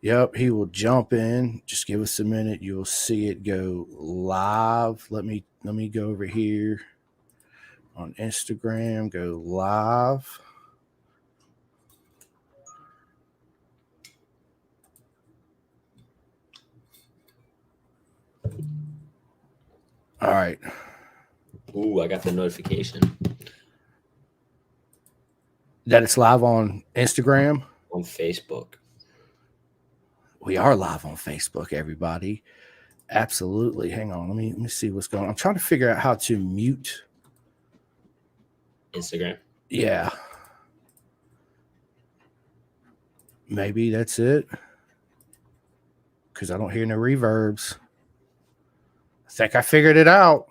Yep, he will jump in. Just give us a minute. You'll see it go live. Let me go over here on Instagram. Go live. All right. Ooh, I got the notification That it's live on Instagram. on Facebook. We are live on Facebook, everybody. Absolutely. Hang on. Let me see what's going on. I'm trying to figure out how to mute. Instagram. Yeah. Maybe that's it. Because I don't hear no reverbs. I think I figured it out.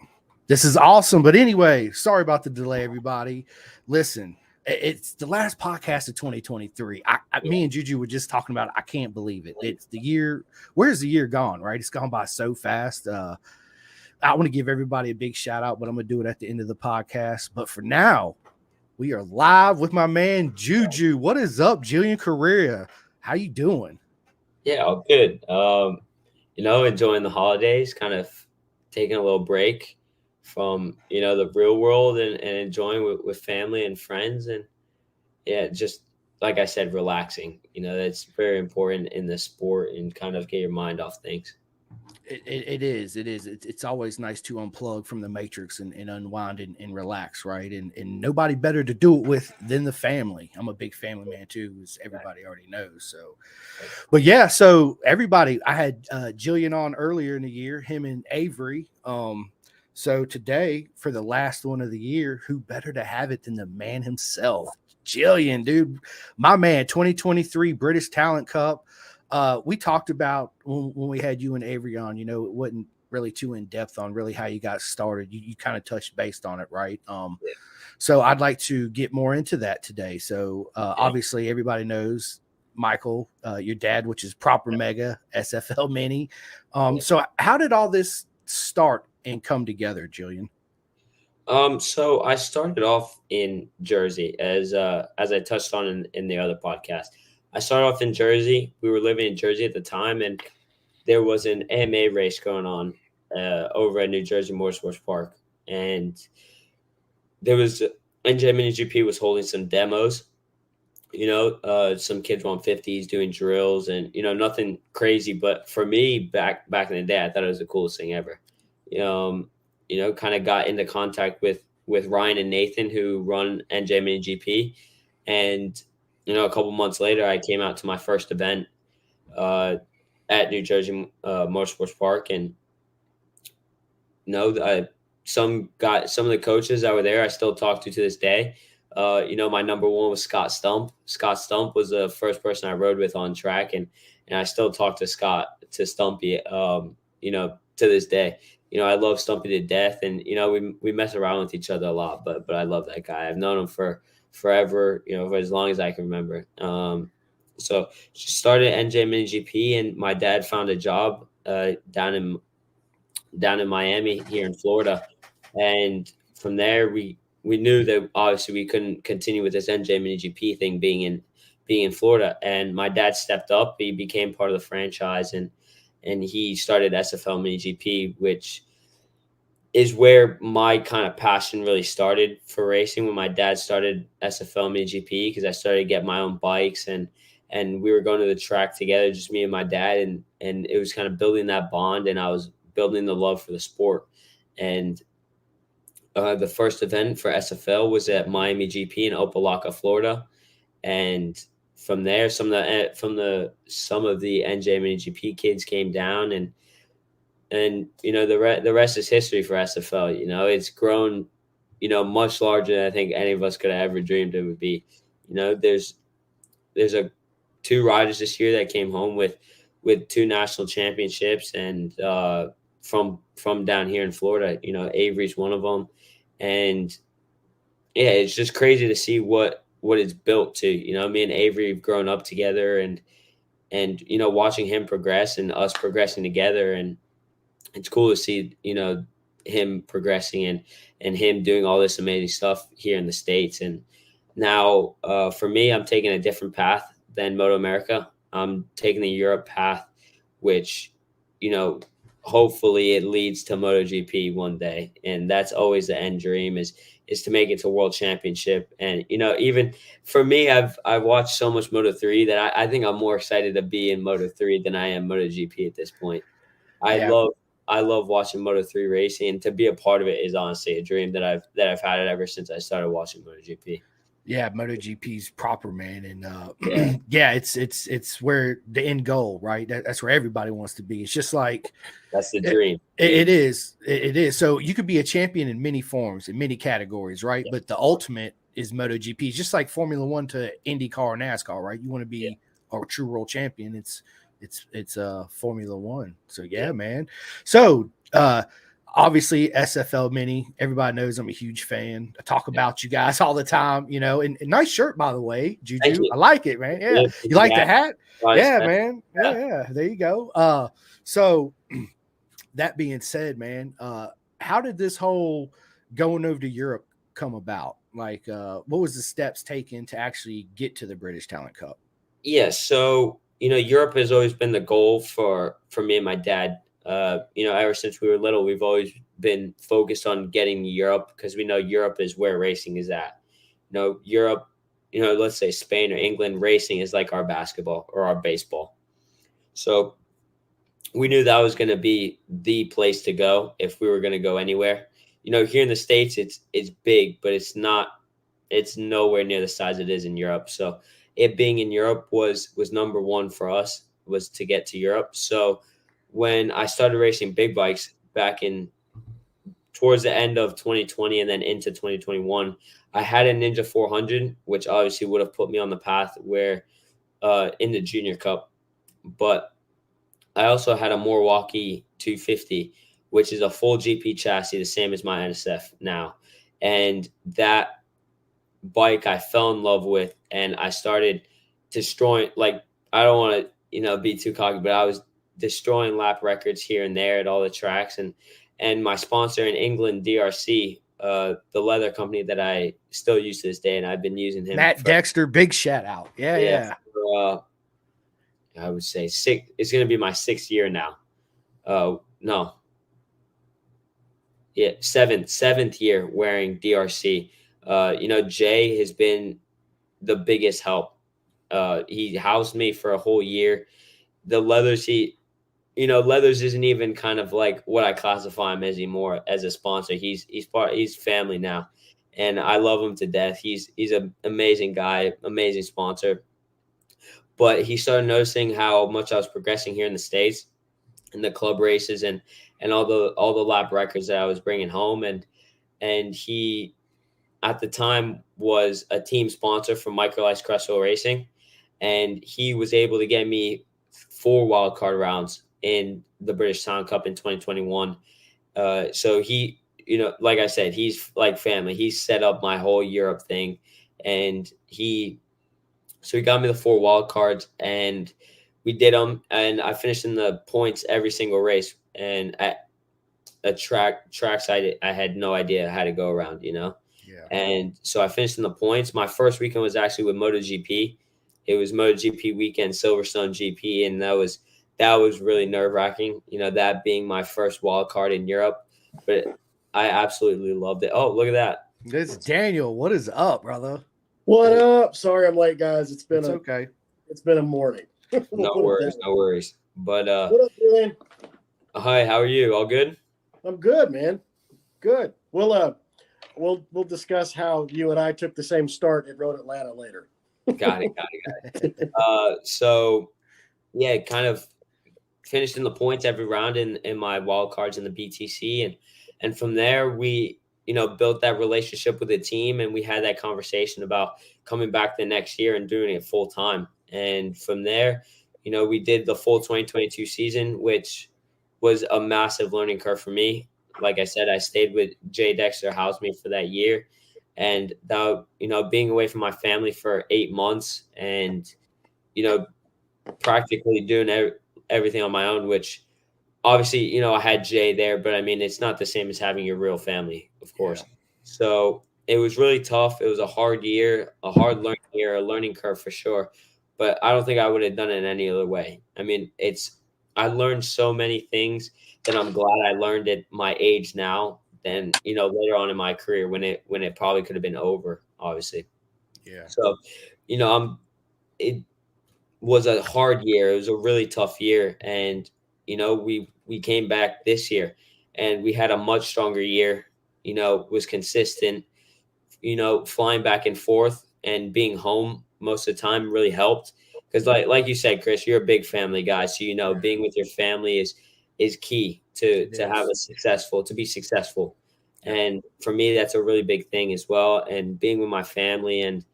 This is awesome. But anyway, sorry about the delay, everybody. Listen, it's the last podcast of 2023. Me and Juju were just talking about it. I can't believe it. It's the year. Where's the year gone, right? It's gone by so fast. I want to give everybody a big shout out, but I'm going to do it at the end of the podcast. But for now, we are live with my man, Juju. What is up, Julian Correa? How you doing? Yeah, all good. Enjoying the holidays, kind of taking a little break from the real world and enjoying with family and friends, and yeah, just like I said, relaxing. That's very important in the sport and kind of get your mind off things. It is. It is. It's always nice to unplug from the matrix and unwind and relax, right? And nobody better to do it with than the family. I'm a big family man too, as everybody already knows. So, but yeah, so everybody, I had Jillian on earlier in the year, him and Avery. So today, for the last one of the year, who better to have it than the man himself, Jillian, dude, my man, 2023 British Talent Cup. We talked about when we had you and Avery on, it wasn't really too in depth on really how you got started. You kind of touched based on it, right? Yeah. So I'd like to get more into that today. So obviously everybody knows Michael, your dad, which is Proper Mega SFL Mini. So how did all this start and come together, Jillian? So I started off in Jersey, as I touched on in the other podcast. I started off in Jersey. We were living in Jersey at the time, and there was an AMA race going on over at New Jersey Motorsports Park, and there was NJ Mini GP was holding some demos. Some kids on 50s doing drills, and nothing crazy. But for me, back in the day, I thought it was the coolest thing ever. Kind of got into contact with Ryan and Nathan, who run NJ Mini GP, and a couple months later, I came out to my first event uh, at New Jersey Motorsports Park, and some of the coaches that were there, I still talk to this day. My number one was Scott Stump. Scott Stump was the first person I rode with on track, and I still talk to Stumpy, to this day. I love Stumpy to death, and we mess around with each other a lot, but I love that guy. I've known him for forever, for as long as I can remember. So she started NJ Mini GP, and my dad found a job down in Miami here in Florida, and from there we knew that obviously we couldn't continue with this NJ Mini GP thing being in Florida, and my dad stepped up. He became part of the franchise, and he started SFL Mini GP, which is where my kind of passion really started for racing. When my dad started SFL Mini GP, because I started to get my own bikes, and we were going to the track together, just me and my dad, and it was kind of building that bond, and I was building the love for the sport. And the first event for SFL was at Miami GP in Opelika, Florida, and from there, some of the NJ Mini GP kids came down, and the rest is history for SFL. It's grown, much larger than I think any of us could have ever dreamed it would be. There's two riders this year that came home with two national championships, and from down here in Florida. Avery's one of them, and yeah, it's just crazy to see what it's built to. Me and Avery have grown up together, and watching him progress and us progressing together, and it's cool to see him progressing and him doing all this amazing stuff here in the States. And now for me, I'm taking a different path than Moto America. I'm taking the Europe path, which, hopefully it leads to MotoGP one day. And that's always the end dream is to make it to World Championship. And, even for me, I've watched so much Moto3 that I think I'm more excited to be in Moto3 than I am MotoGP at this point. I Yeah. love watching Moto3 racing, and to be a part of it is honestly a dream that I've had it ever since I started watching MotoGP. Yeah, MotoGP's proper, man, and Yeah. yeah, it's where the end goal, right? That's where everybody wants to be. It's just like That's the dream. it is. It is. So you could be a champion in many forms, in many categories, right? Yeah. But the ultimate is MotoGP. It's just like Formula One to IndyCar or NASCAR, right? You want to be a true world champion. It's Formula One. So yeah, man. So obviously SFL Mini, everybody knows I'm a huge fan. I talk about you guys all the time, and nice shirt, by the way, Juju. I like it, man. Yeah. You like the hat? Yeah, man. Yeah. There you go. So that being said, man, how did this whole going over to Europe come about? Like, what was the steps taken to actually get to the British Talent Cup? Yeah. So, Europe has always been the goal for me and my dad. Ever since we were little, we've always been focused on getting to Europe because we know Europe is where racing is at. Europe, let's say Spain or England, racing is like our basketball or our baseball. So we knew that was going to be the place to go if we were going to go anywhere. Here in the States, it's big, but it's nowhere near the size it is in Europe. So it being in Europe was number one for us, was to get to Europe. So when I started racing big bikes back in towards the end of 2020 and then into 2021, I had a Ninja 400, which obviously would have put me on the path where in the Junior Cup. But I also had a Milwaukee 250, which is a full GP chassis, the same as my NSF now. And that bike I fell in love with, and I started destroying, like, I don't want to, be too cocky, but I was destroying lap records here and there at all the tracks. And my sponsor in England, DRC, the leather company that I still use to this day, and I've been using him. Matt Dexter, big shout out. Yeah. For, I would say it's going to be my 6th year now. No. Yeah, seventh year wearing DRC. Jay has been the biggest help. He housed me for a whole year. The leathers leathers isn't even kind of like what I classify him as anymore as a sponsor. He's family now, and I love him to death. He's an amazing guy, amazing sponsor. But he started noticing how much I was progressing here in the States, in the club races and all the lap records that I was bringing home, and he at the time was a team sponsor for Microlife Crestwell Racing, and he was able to get me 4 wildcard rounds in the British Talent Cup in 2021. So he, like I said, he's like family. He set up my whole Europe thing, and he got me the 4 wild cards, and we did them, and I finished in the points every single race. And at a tracks I had no idea how to go around, Yeah. And so I finished in the points. My first weekend was actually with MotoGP. It was MotoGP weekend, Silverstone GP, and that was really nerve-wracking, that being my first wild card in Europe. But I absolutely loved it. Oh, look at that. It's Daniel. What is up, brother? What up? Sorry I'm late, guys. It's been a morning. No worries. But what up, Julian? Hi, how are you? All good? I'm good, man. Good. We'll discuss how you and I took the same start at Road Atlanta later. Got it. So yeah, kind of finished in the points every round in my wild cards in the BTC, and from there we built that relationship with the team, and we had that conversation about coming back the next year and doing it full time. And from there, we did the full 2022 season, which was a massive learning curve for me. Like I said, I stayed with Jay Dexter, housed me for that year. And that, being away from my family for 8 months and, practically doing everything on my own, which obviously, I had Jay there, but I mean, it's not the same as having your real family, of course. Yeah. So it was really tough. It was a hard year, a hard learning year, a learning curve for sure. but I don't think I would have done it any other way. I mean, I learned so many things that I'm glad I learned at my age now than, later on in my career when it probably could have been over, obviously. Yeah. So, it was a hard year. It was a really tough year. And, we came back this year and we had a much stronger year, was consistent, flying back and forth and being home most of the time really helped. Because like you said, Chris, you're a big family guy. So, being with your family is key to be successful. Yep. And for me, that's a really big thing as well. And being with my family and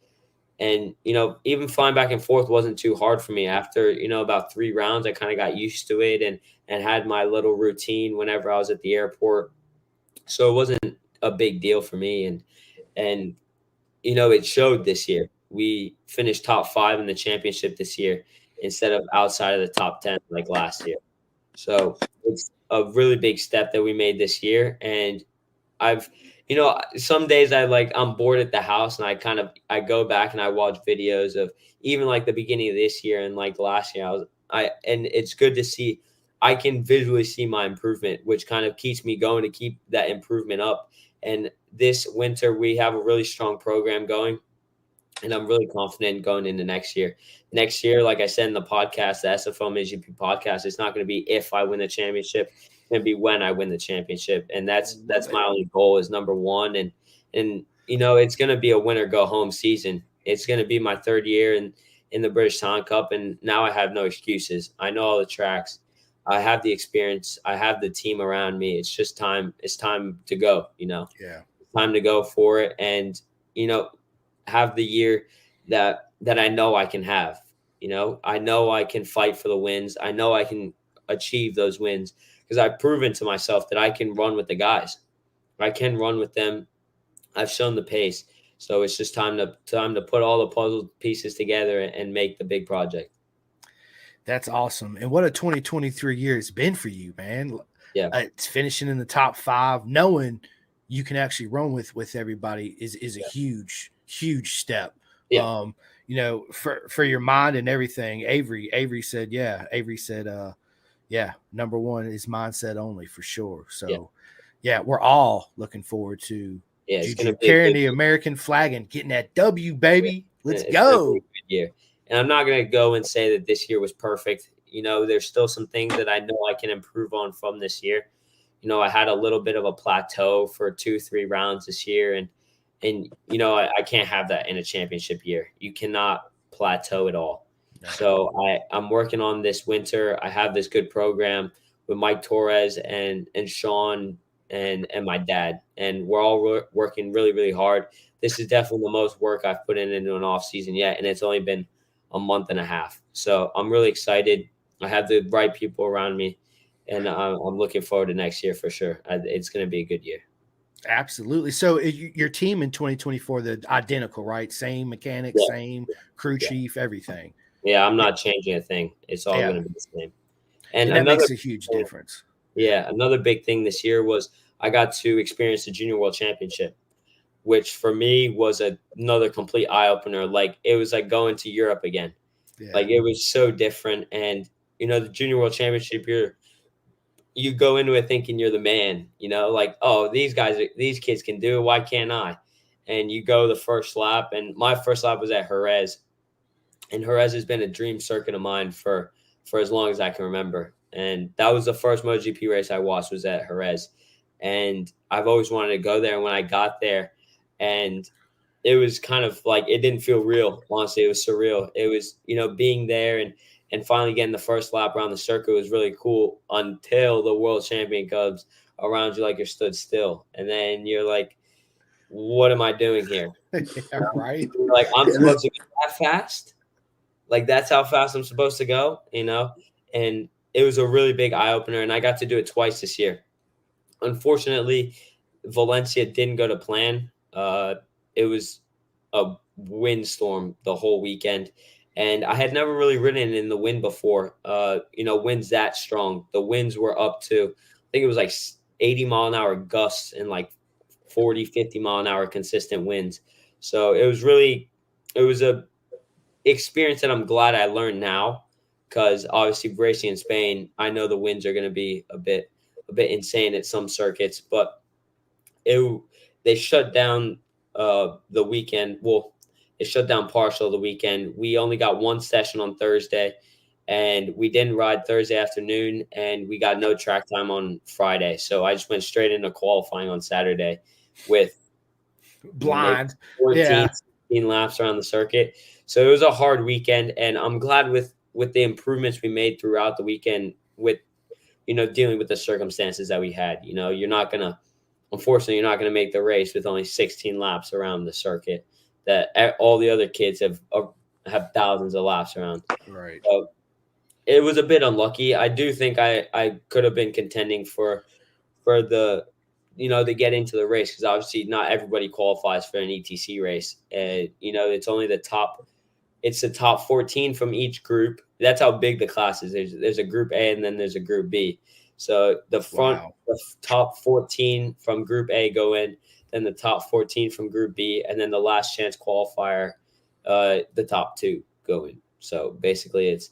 even flying back and forth wasn't too hard for me. After, about 3 rounds, I kind of got used to it and had my little routine whenever I was at the airport. So it wasn't a big deal for me. And it showed this year. We finished top 5 in the championship this year instead of outside of the top 10 like last year. So it's a really big step that we made this year. And some days I'm bored at the house and I go back and I watch videos of even like the beginning of this year and like last year. And it's good to see. I can visually see my improvement, which kind of keeps me going to keep that improvement up. And this winter, we have a really strong program going, and I'm really confident going into next year. Next year, like I said in the podcast, the SFLMINIGP podcast, it's not going to be if I win the championship. It's going to be when I win the championship. And that's my only goal is number one. And it's going to be a winner go home season. It's going to be my 3rd year in the British Talent Cup. And now I have no excuses. I know all the tracks. I have the experience. I have the team around me. It's just time. It's time to go, Yeah. It's time to go for it. And, have the year that I know I can have, I know I can fight for the wins. I know I can achieve those wins because I've proven to myself that I can run with the guys. I can run with them. I've shown the pace. So it's just time to put all the puzzle pieces together and make the big project. That's awesome. And what a 2023 year it's been for you, man. Yeah. It's finishing in the top 5, knowing you can actually run with everybody is a huge step. Yeah. For your mind and everything. Avery said, number 1 is mindset only for sure. So we're all looking forward to Juju carrying the American flag and getting that W, baby. Let's go. Good year. And I'm not going to go and say that this year was perfect. There's still some things that I know I can improve on from this year. I had a little bit of a plateau for 2-3 rounds this year. And I can't have that in a championship year. You cannot plateau at all. No. So I'm working on this winter. I have this good program with Mike Torres and Sean and my dad. And we're all working really, really hard. This is definitely the most work I've put into an off season yet. And it's only been a month and a half. So I'm really excited. I have the right people around me. And I'm looking forward to next year for sure. It's going to be a good year. Absolutely. So your team in 2024, they're identical, right? Same mechanic, same crew chief, everything. Yeah, I'm not changing a thing. It's all going to be the same. And that makes a huge difference. Yeah, another big thing this year was I got to experience the Junior World Championship, which for me was another complete eye-opener. Like, it was like going to Europe again. Yeah. Like, it was so different. And, the Junior World Championship, you go into it thinking you're the man, like, oh, these kids can do it. Why can't I? And you go the first lap, and my first lap was at Jerez, and Jerez has been a dream circuit of mine for as long as I can remember. And that was the first MotoGP race I watched was at Jerez. And I've always wanted to go there. And when I got there, and it was kind of like, it didn't feel real. Honestly, it was surreal. It was, being there and finally getting the first lap around the circuit was really cool until the world champion comes around you like you're stood still. And then you're like, what am I doing here? Yeah, right. Like, I'm supposed to go that fast? Like, that's how fast I'm supposed to go, And it was a really big eye-opener, and I got to do it twice this year. Unfortunately, Valencia didn't go to plan. It was a windstorm the whole weekend. And I had never really ridden in the wind before. Winds that strong. The winds were up to, I think it was like 80 mile an hour gusts and like 40, 50 mile an hour consistent winds. So it was experience that I'm glad I learned now, because obviously racing in Spain, I know the winds are going to be a bit insane at some circuits, but they shut down the weekend. Well, they shut down partial the weekend. We only got one session on Thursday, and we didn't ride Thursday afternoon, and we got no track time on Friday. So I just went straight into qualifying on Saturday with blind 14, yeah 16 laps around the circuit. So it was a hard weekend, and I'm glad with the improvements we made throughout the weekend with, dealing with the circumstances that we had. Unfortunately, you're not going to make the race with only 16 laps around the circuit that all the other kids have thousands of laps around. right So it was a bit unlucky. I do think I could have been contending for the, to get into the race, because obviously not everybody qualifies for an ETC race. And, it's only the top 14 from each group. That's how big the class is. There's a group A and then there's a group B. So the top 14 from Group A go in, then the top 14 from Group B, and then the last chance qualifier, the top 2 go in. So basically, it's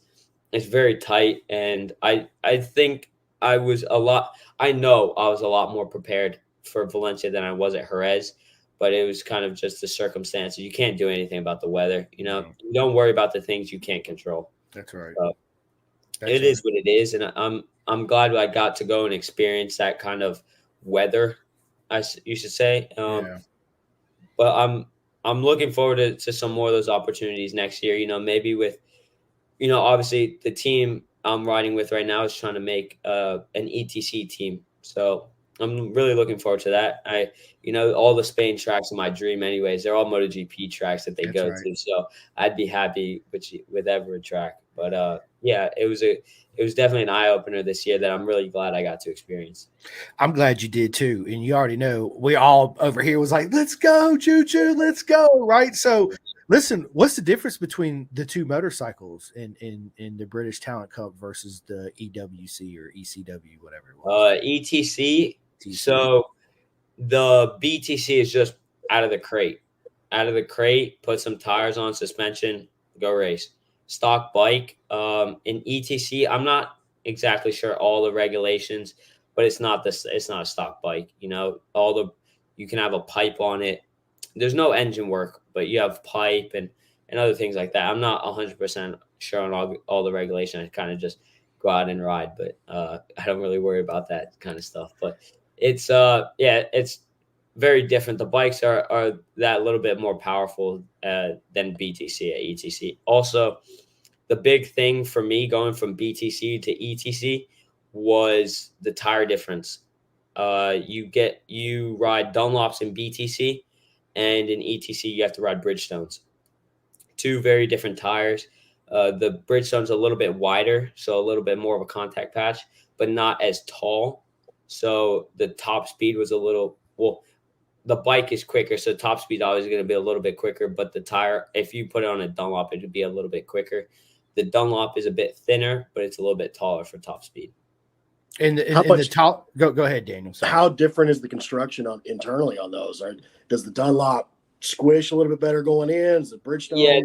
very tight, and I think I was a lot more prepared for Valencia than I was at Jerez, but it was kind of just the circumstances. You can't do anything about the weather. You don't worry about the things you can't control. That's right. So it is what it is, and I'm glad I got to go and experience that kind of weather, you should say. But I'm looking forward to some more of those opportunities next year. Maybe with, obviously the team I'm riding with right now is trying to make an ETC team. So I'm really looking forward to that. All the Spain tracks are my dream anyways. They're all MotoGP tracks that they go to. So I'd be happy with every track. But yeah, it was definitely an eye opener this year that I'm really glad I got to experience. I'm glad you did too. And you already know, we all over here was like, let's go, choo-choo, let's go. Right. So listen, what's the difference between the two motorcycles in the British Talent Cup versus the EWC or ECW, whatever it was? ETC. So the BTC is just out of the crate. Put some tires on, suspension, go race. Stock bike. In ETC, I'm not exactly sure all the regulations, but it's not a stock bike. You can have a pipe on it. There's no engine work, but you have pipe and other things like that. I'm not 100% sure on all the regulation. I kind of just go out and ride, but I don't really worry about that kind of stuff. But it's it's very different. The bikes are that little bit more powerful than BTC at ETC. Also, the big thing for me going from BTC to ETC was the tire difference. You ride Dunlops in BTC, and in ETC you have to ride Bridgestones. Two very different tires. The Bridgestone's a little bit wider, so a little bit more of a contact patch, but not as tall. So the top speed was the bike is quicker, so top speed always going to be a little bit quicker, but the tire, if you put it on a Dunlop, it would be a little bit quicker. The Dunlop is a bit thinner, but it's a little bit taller for top speed. And the top, go ahead, Daniel. Sorry. How different is the construction internally on those? Does the Dunlop squish a little bit better going in? Is the Bridgestone? Yeah,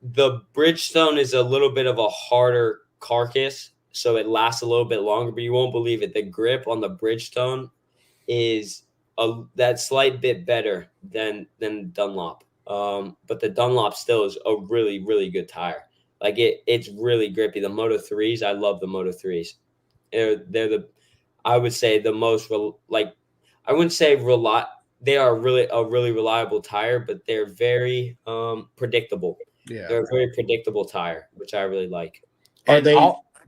the Bridgestone is a little bit of a harder carcass, so it lasts a little bit longer, but you won't believe it. The grip on the Bridgestone is that slight bit better than Dunlop. But the Dunlop still is a really, really good tire. Like it's really grippy. The Moto 3s, I love the Moto 3s. I would say the most I wouldn't say they are really a really reliable tire, but they're very predictable. Yeah, they're a very predictable tire, which I really like. Are they?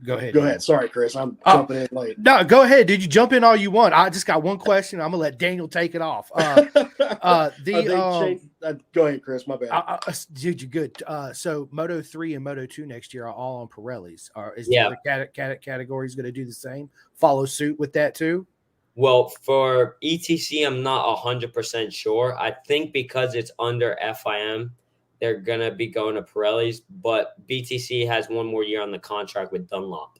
Go ahead. Go ahead. Sorry, Chris. I'm jumping in late. No, go ahead. Did you jump in all you want? I just got one question. I'm gonna let Daniel take it off. Go ahead, Chris. My bad. Dude, you're good. So Moto 3 and Moto 2 next year are all on Pirellis. Is the other categories going to do the same? Follow suit with that too? Well, for ETC, I'm not 100% sure. I think because it's under FIM, they're going to be going to Pirellis, but BTC has one more year on the contract with Dunlop.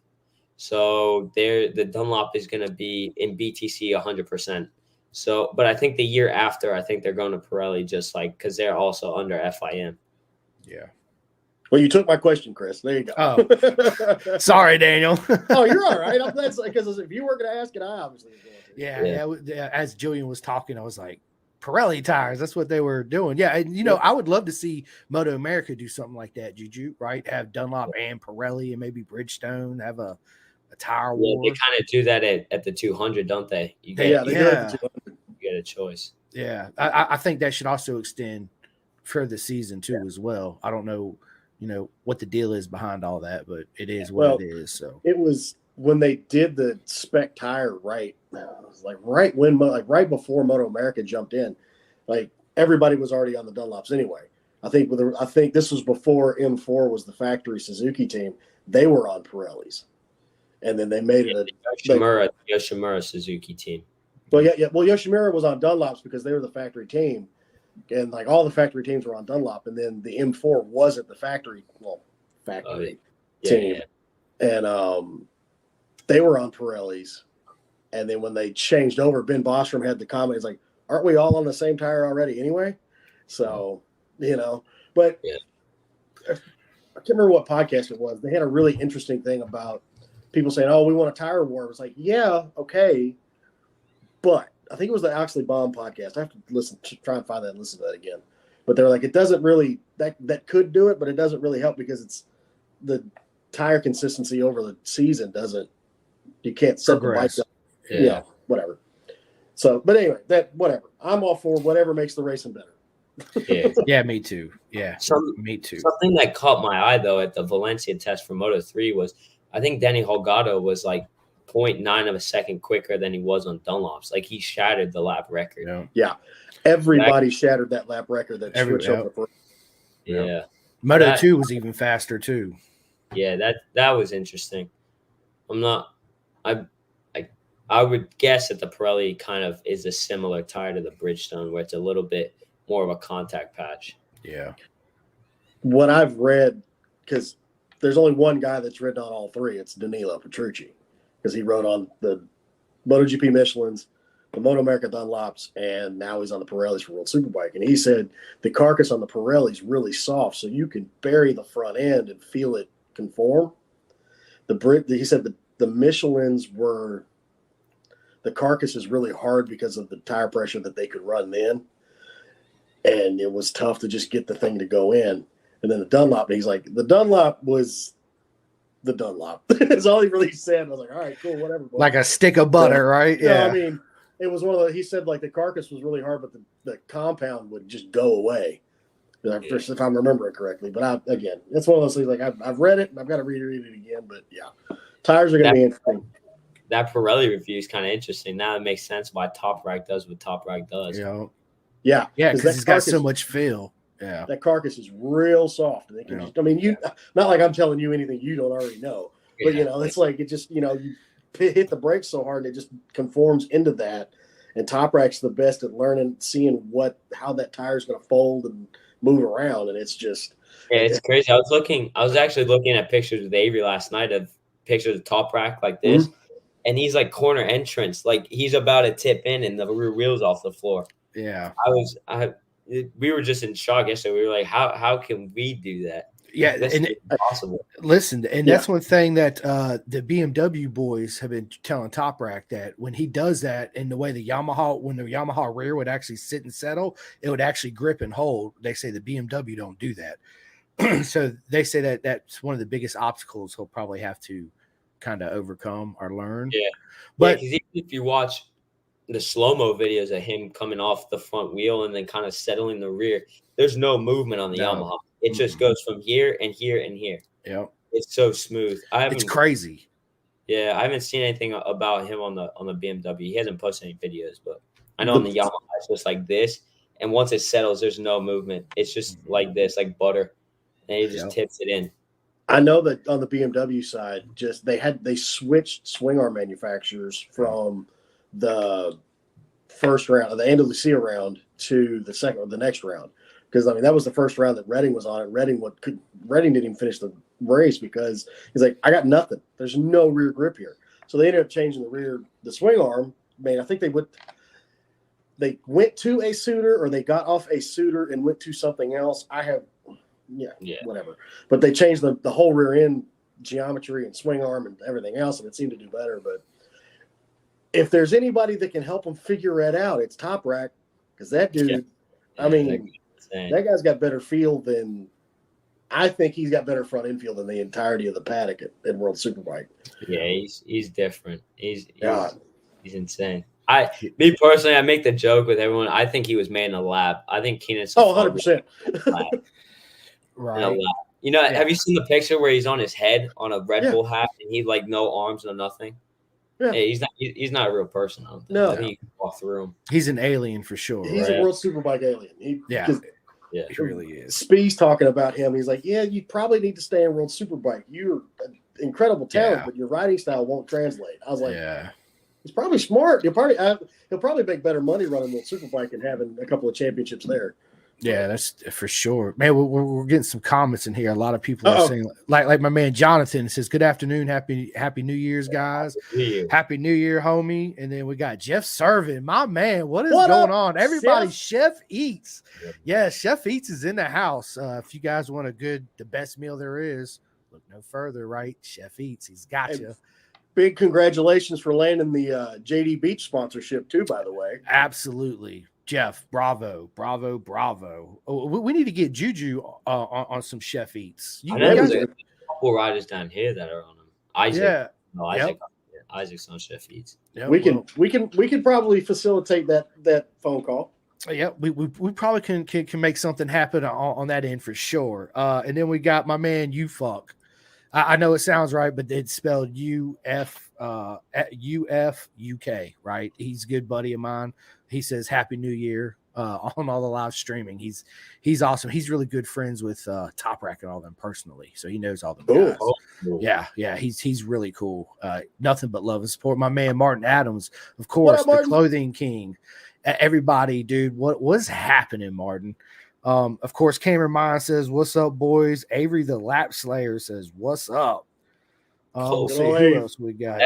So the Dunlop is going to be in BTC 100%. So, but I think the year after, I think they're going to Pirelli just because they're also under FIM. Yeah. Well, you took my question, Chris. There you go. Oh, sorry, Daniel. Oh, you're all right. That's because if you were going to ask it, I obviously was going to. Yeah. As Julian was talking, I was like, Pirelli tires. That's what they were doing. Yeah, and I would love to see Moto America do something like that. Juju, right? Have Dunlop and Pirelli and maybe Bridgestone have a tire war. They kind of do that at the 200, don't they? They do it at the 200. You get a choice. Yeah, I think that should also extend for the season too as well. I don't know, what the deal is behind all that, but it is what it is. So it was when they did the spec tire, right? It was right before Moto America jumped in, like everybody was already on the Dunlops anyway. I think this was before M4 was the factory Suzuki team. They were on Pirellis, and then they made it a Yoshimura Suzuki team. Well, yeah. Well, Yoshimura was on Dunlops because they were the factory team, and like all the factory teams were on Dunlop, and then the M4 wasn't the factory team, and they were on Pirellis, and then when they changed over, Ben Bostrom had the comment, he's like, "Aren't we all on the same tire already anyway?" So but I can't remember what podcast it was. They had a really interesting thing about people saying, "Oh, we want a tire war." It was like, yeah, okay. But I think it was the Oxley Bomb podcast. I have to try and find that and listen to that again. But they're like, it doesn't really that could do it, but it doesn't really help because it's the tire consistency over the season doesn't. You can't set the bike up. Yeah, whatever. So, but anyway, whatever. I'm all for whatever makes the racing better. Yeah, me too. Yeah, me too. Something that caught my eye though at the Valencia test for Moto3 was I think Denny Holgado was like 0.9 of a second quicker than he was on Dunlops. Like he shattered the lap record. Yeah. Everybody shattered that lap record that switched over. Yeah. Moto 2 was even faster too. Yeah, that was interesting. I would guess that the Pirelli kind of is a similar tire to the Bridgestone where it's a little bit more of a contact patch. Yeah. What I've read, because there's only one guy that's ridden on all three. It's Danilo Petrucci. Because he rode on the MotoGP Michelins, the Moto America Dunlops, and now he's on the Pirellis for World Superbike. And he said the carcass on the Pirelli is really soft, so you can bury the front end and feel it conform. He said the Michelins the carcass is really hard because of the tire pressure that they could run then, and it was tough to just get the thing to go in. And then the Dunlop, he's like, the Dunlop was the Dunlop. That's all he really said. I was like, all right, cool, whatever. But, like a stick of butter, right? Yeah. I mean, it was one of he said like the carcass was really hard, but the compound would just go away. If I'm remembering correctly. But again, it's one of those things like I've read it and I've got to reread it again. But yeah, tires are going to be interesting. That Pirelli review is kind of interesting. Now it makes sense why Top Rack does what Top Rack does. Yeah, because he's got so much feel. Yeah, that carcass is real soft. They can not like I'm telling you anything you don't already know, but it's like it just you hit the brakes so hard and it just conforms into that. And Top Rack's the best at seeing how that tire is going to fold and move around, and it's just it's crazy. I was actually looking at pictures with Avery last night of pictures of Top Rack like this, and he's like corner entrance, like he's about to tip in and the rear wheel's off the floor. Yeah, we were just in shock yesterday. We were like, how can we do that? Yeah, that's impossible. Listen, and that's one thing that the BMW boys have been telling Top Rack, that when he does that, and the way when the Yamaha rear would actually sit and settle, it would actually grip and hold. They say the BMW don't do that. So they say that that's one of the biggest obstacles he'll probably have to kind of overcome or learn. Yeah, but even if you watch the slow-mo videos of him coming off the front wheel and then kind of settling the rear, there's no movement on the Yamaha. It just goes from here and here and here. Yeah, it's so smooth. It's crazy. Yeah, I haven't seen anything about him on the BMW. He hasn't posted any videos, but I know on the Yamaha it's just like this. And once it settles, there's no movement. It's just like this, like butter, and he just tips it in. I know that on the BMW side, they switched swing arm manufacturers from the first round, the Andalusia round, to the second or the next round. Because that was the first round that Redding was on it. Redding didn't even finish the race because he's like, I got nothing. There's no rear grip here. So they ended up changing the swing arm. Man, I think they went to a suitor, or they got off a suitor and went to something else. Yeah. whatever. But they changed the whole rear end geometry and swing arm and everything else, and it seemed to do better. But if there's anybody that can help them figure that out, it's Top Rack, because that dude, I mean, that guy's got better feel than I think he's got better front end feel than the entirety of the paddock at World Superbike. Yeah, he's different. He's insane. Me personally, I make the joke with everyone. I think he was made in a lab. I think Keenan's 100%. Right. You know, have you seen the picture where he's on his head on a Red Bull hat and he like no arms, no nothing? Yeah. Hey, he's not a real person. I don't think. No. I think you can walk through him. He's an alien for sure. He's a World Superbike alien. He really is. Speed's talking about him. He's like, yeah, you probably need to stay in World Superbike. You're an incredible talent, but your riding style won't translate. I was like, he's probably smart. He'll probably make better money running World Superbike and having a couple of championships there. Yeah, that's for sure, man. We're getting some comments in here. A lot of people are saying, like my man Jonathan says, "Good afternoon, happy New Year's, guys. Happy New Year, homie." And then we got Jeff Servin, my man. What is going on? Everybody, Chef Eats. Yeah, Chef Eats is in the house. If you guys want the best meal there is, look no further, right? Chef Eats, he's got you. Big congratulations for landing the JD Beach sponsorship too, by the way. Absolutely. Jeff, bravo. Oh, we need to get Juju on some Chef Eats. I know there's a couple riders down here that are on them. Isaac, Isaac's on Chef Eats. Yeah, we can probably facilitate that phone call. Yeah, we probably can make something happen on that end for sure. And then we got my man UFUK. I know it sounds right, but it's spelled UFUK, right? He's a good buddy of mine. He says Happy New Year on all the live streaming. He's awesome. He's really good friends with Top Rack and all them personally, so he knows all them guys. Cool. Yeah, he's really cool. Nothing but love and support. My man Martin Adams, of course, the clothing king. Everybody, dude, what's happening, Martin? Of course, Cameron Mine says, "What's up, boys?" Avery the Lap Slayer says, "What's up?" Let's see who else we got.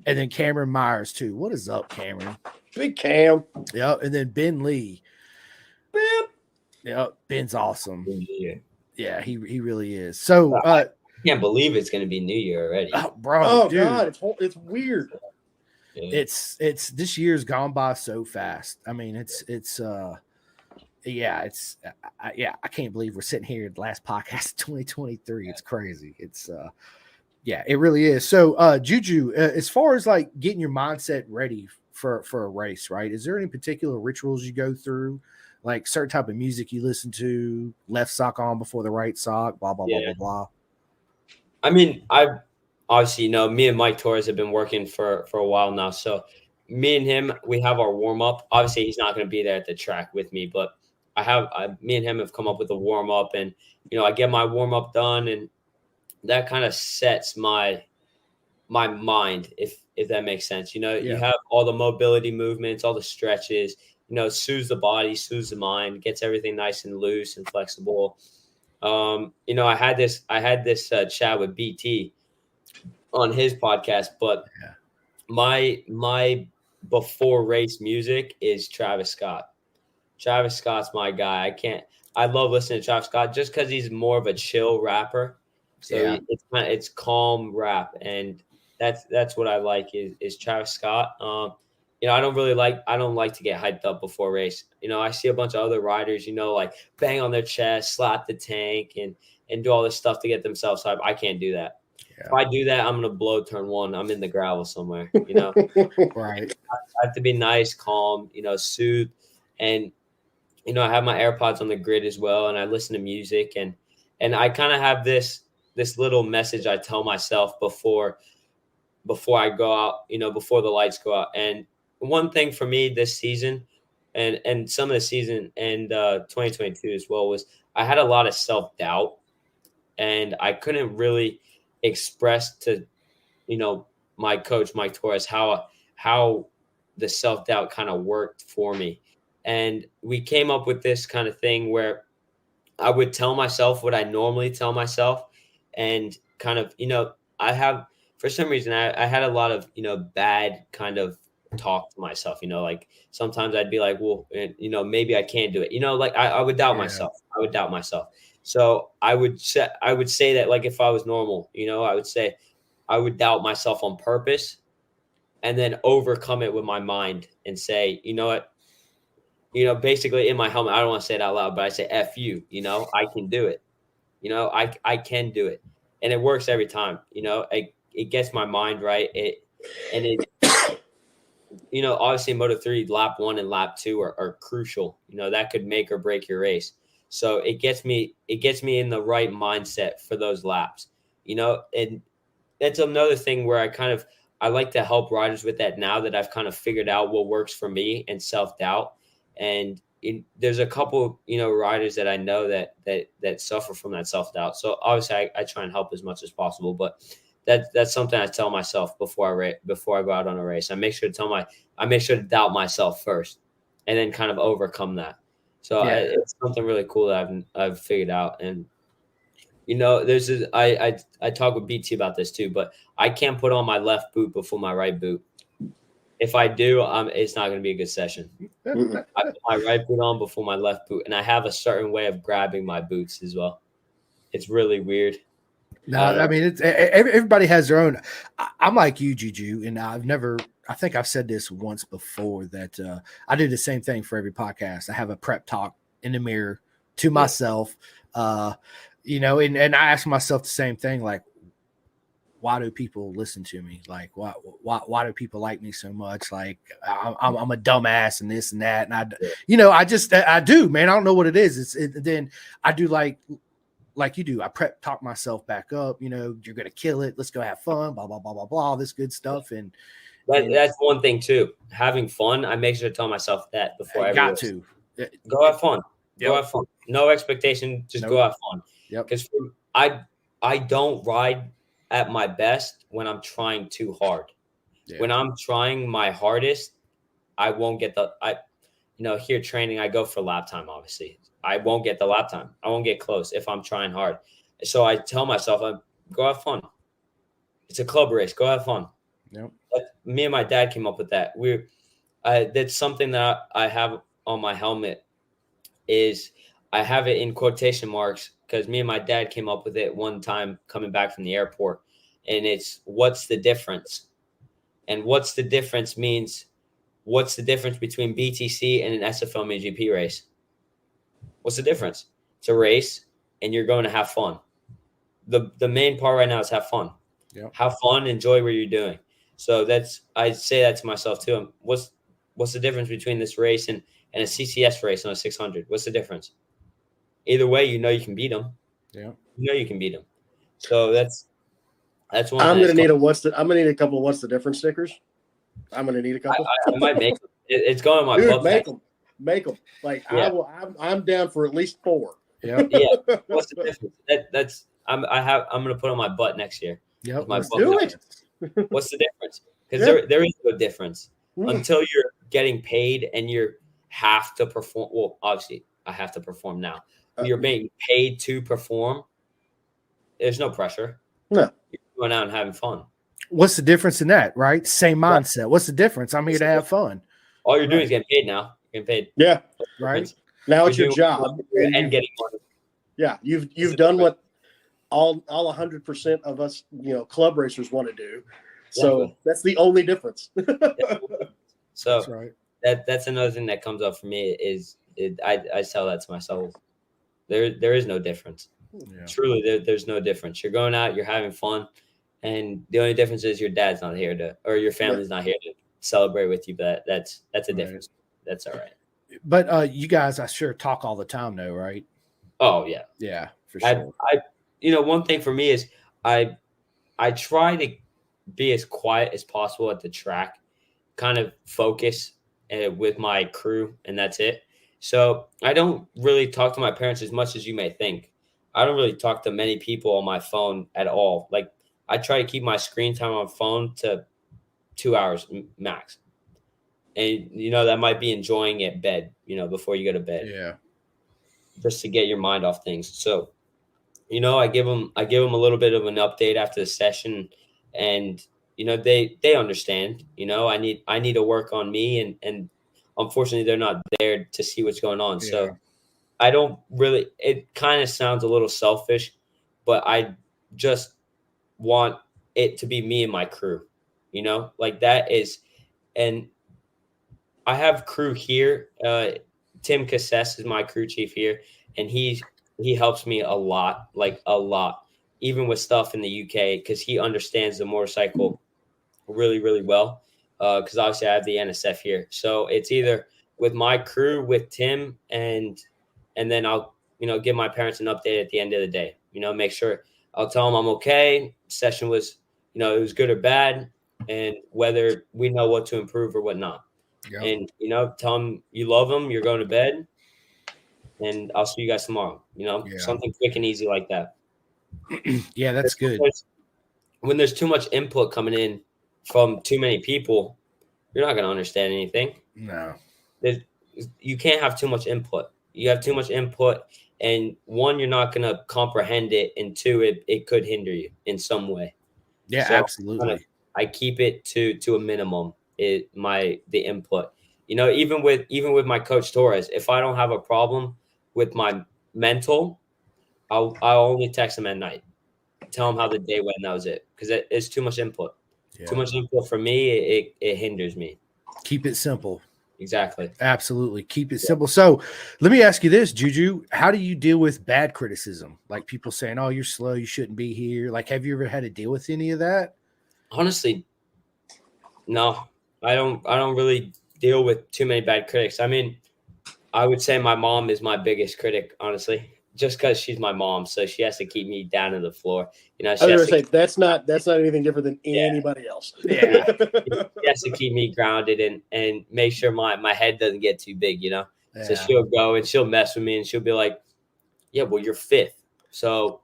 And then Cameron Myers too. What is up, Cameron? Big Cam. Yep. And then Ben Lee. Yep. Ben's awesome. Yeah, he really is. So I can't believe it's going to be New Year already, bro. Oh dude. God, it's weird. It's this year's gone by so fast. I mean, I can't believe we're sitting here at the last podcast of 2023. It's crazy. It's it really is. So Juju, as far as like getting your mindset ready for a race, right? Is there any particular rituals you go through? Like certain type of music you listen to, left sock on before the right sock, blah, blah, blah, blah, blah. I mean, I obviously, me and Mike Torres have been working for a while now. So me and him, we have our warm up. Obviously he's not going to be there at the track with me, but me and him have come up with a warm up, and I get my warm up done, and that kind of sets my mind, if that makes sense. You have all the mobility movements, all the stretches, soothes the body, soothes the mind, gets everything nice and loose and flexible. I had this chat with BT on his podcast, but my before race music is Travis Scott. Travis Scott's my guy. I love listening to Travis Scott just because he's more of a chill rapper. So it's calm rap, and that's what I like is Travis Scott. I don't like to get hyped up before race. I see a bunch of other riders, like bang on their chest, slap the tank, and do all this stuff to get themselves hyped. I can't do that. Yeah. If I do that, I'm gonna blow turn one. I'm in the gravel somewhere. Right. I have to be nice, calm, soothe, and I have my AirPods on the grid as well, and I listen to music, and I kind of have this little message I tell myself before I go out, before the lights go out. And one thing for me this season and some of the season and 2022 as well was I had a lot of self-doubt, and I couldn't really express to, my coach, Mike Torres, how the self-doubt kind of worked for me. And we came up with this kind of thing where I would tell myself what I normally tell myself, and kind of, for some reason, I had a lot of, bad kind of talk to myself, like sometimes I'd be like, well, maybe I can't do it. Like I would doubt myself. I would doubt myself. So I would say that, like, if I was normal, I would say I would doubt myself on purpose and then overcome it with my mind and say, you know what, basically in my helmet, I don't want to say it out loud, but I say, F you, I can do it. I can do it. And it works every time, it gets my mind right. Obviously in Moto3, lap 1 and lap 2 are crucial. That could make or break your race. So it gets me in the right mindset for those laps, and that's another thing where I like to help riders with that now that I've kind of figured out what works for me and self-doubt. And there's a couple, riders that I know that suffer from that self-doubt. So obviously I try and help as much as possible, but that's something I tell myself before I go out on a race. I make sure to doubt myself first and then kind of overcome that. So it's something really cool that I've figured out. And, I talk with BT about this too, but I can't put on my left boot before my right boot. If I do, it's not going to be a good session. I put my right boot on before my left boot, and I have a certain way of grabbing my boots as well. It's really weird. No, I mean, it's everybody has their own. I'm like you, Juju, and I think I've said this once before that I do the same thing for every podcast. I have a prep talk in the mirror to myself, and I ask myself the same thing, like, why do people listen to me? Like, why do people like me so much? Like, I'm a dumbass and this and that, and I do, man. I don't know what it is. Then I do like you do. I prep talk myself back up. You're gonna kill it. Let's go have fun. Blah blah blah blah blah. All this good stuff, and that's one thing too. Having fun. I make sure to tell myself that before I got to go have fun. Go have fun. No expectation. Just go have fun. Yep. Because I don't ride at my best when I'm trying too hard. Yeah. When I'm trying my hardest, I won't get here training, I go for lap time, obviously. I won't get the lap time. I won't get close if I'm trying hard. So I tell myself, go have fun. It's a club race. Go have fun. Yep. Me and my dad came up with that. That's something that I have on my helmet is I have it in quotation marks because me and my dad came up with it one time coming back from the airport. And it's, what's the difference? And what's the difference means, what's the difference between BTC and an SFLMINIGP race? What's the difference? It's a race, and you're going to have fun. The main part right now is have fun. Yep. Have fun, enjoy what you're doing. So I say that to myself too. What's the difference between this race and a CCS race on a 600? What's the difference? Either way, you can beat them. Yeah, you can beat them. So that's one. I'm gonna need a couple of what's the difference stickers. I'm gonna need a couple. I might make them. It's going on my book. Make them. Like, yeah. I'm down for at least 4. Yeah. Yeah. What's the difference? I'm gonna put on my butt next year. Yeah. Let's do it. What's the difference? Because there is no difference until you're getting paid and you have to perform. Well, obviously I have to perform now. You're being paid to perform. There's no pressure. No. You're going out and having fun. What's the difference in that, right? Same mindset. Right. What's the difference? I'm here to have fun. All you're doing is getting paid now. Getting paid. Yeah. Right. Now it's your job. And getting money. Yeah. You've done what all 100% of us, club racers want to do. So that's the only difference. So that's right. That's another thing that comes up for me is I tell that to myself. There is no difference. Yeah. Truly, there's no difference. You're going out, you're having fun, and the only difference is your dad's not here or your family's not here to celebrate with you. But that's a difference. That's all right. But you guys, I sure talk all the time, though, right? Oh yeah, yeah, for sure. One thing for me is I try to be as quiet as possible at the track, kind of focus with my crew, and that's it. So I don't really talk to my parents as much as you may think. I don't really talk to many people on my phone at all. Like, I try to keep my screen time on phone to 2 hours max. And, that might be enjoying it bed, before you go to bed. Yeah. Just to get your mind off things. So, I give them a little bit of an update after the session. And, they understand. I need to work on me, and unfortunately they're not there to see what's going on. Yeah. So I don't really. It kind of sounds a little selfish, but I just want it to be me and my crew. Like that is, and I have crew here. Tim Cassess is my crew chief here, and he helps me a lot, like a lot, even with stuff in the UK, because he understands the motorcycle really, really well. Because obviously I have the NSF here, so it's either with my crew, with Tim, and then I'll give my parents an update at the end of the day. Make sure I'll tell them I'm okay. Session was it was good or bad, and whether we know what to improve or what not. Yep. And tell them you love them. You're going to bed, and I'll see you guys tomorrow. Something quick and easy like that. Yeah, that's good. When there's too much input coming in from too many people, you're not going to understand anything. No, you can't have too much input. You have too much input, and one, you're not going to comprehend it, and two, it could hinder you in some way. Yeah, So absolutely. I keep it to a minimum. The input. Even with my coach Torres, if I don't have a problem with my mental, I'll only text him at night, tell him how the day went, and that was it. Because it's too much input. Yeah. Too much input for me, it hinders me. Keep it simple. Exactly. Absolutely. Keep it simple. So let me ask you this, Juju. How do you deal with bad criticism? Like people saying, oh, you're slow, you shouldn't be here. Like, have you ever had to deal with any of that? Honestly, no. I don't really deal with too many bad critics. I mean, I would say my mom is my biggest critic, honestly, just because she's my mom. So she has to keep me down to the floor. I was going to say, that's not anything different than anybody else. Yeah. She has to keep me grounded and make sure my head doesn't get too big, Yeah. So she'll go and she'll mess with me and she'll be like, yeah, well, you're fifth. So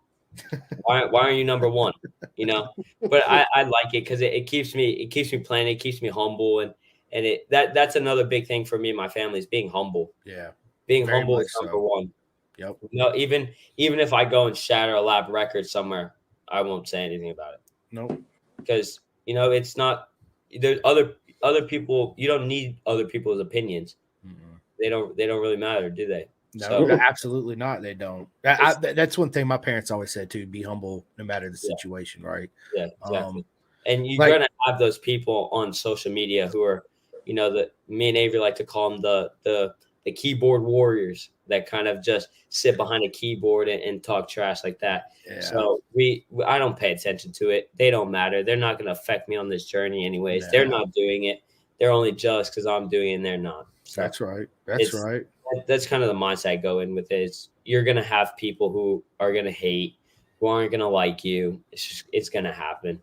why aren't you number one? But I like it because it keeps me playing. It keeps me humble. And that's another big thing for me and my family is being humble. Yeah. Being Very humble much is number so. one. Yep. Even if I go and shatter a lap record somewhere, I won't say anything about it. Nope. Because it's not there's other people. You don't need other people's opinions. Mm-mm. They don't really matter, do they? No, So, absolutely not. They don't. That's one thing my parents always said too: be humble no matter the situation, right? Yeah, exactly. And you're gonna have those people on social media who are, that me and Avery like to call them the keyboard warriors that kind of just sit behind a keyboard and talk trash like that. Yeah. So I don't pay attention to it. They don't matter. They're not gonna affect me on this journey anyways. No. They're not doing it. They're only jealous because I'm doing it and they're not. So that's right. That's right. That's kind of the mindset I go in with. Is you're gonna have people who are gonna hate, who aren't gonna like you. It's gonna happen.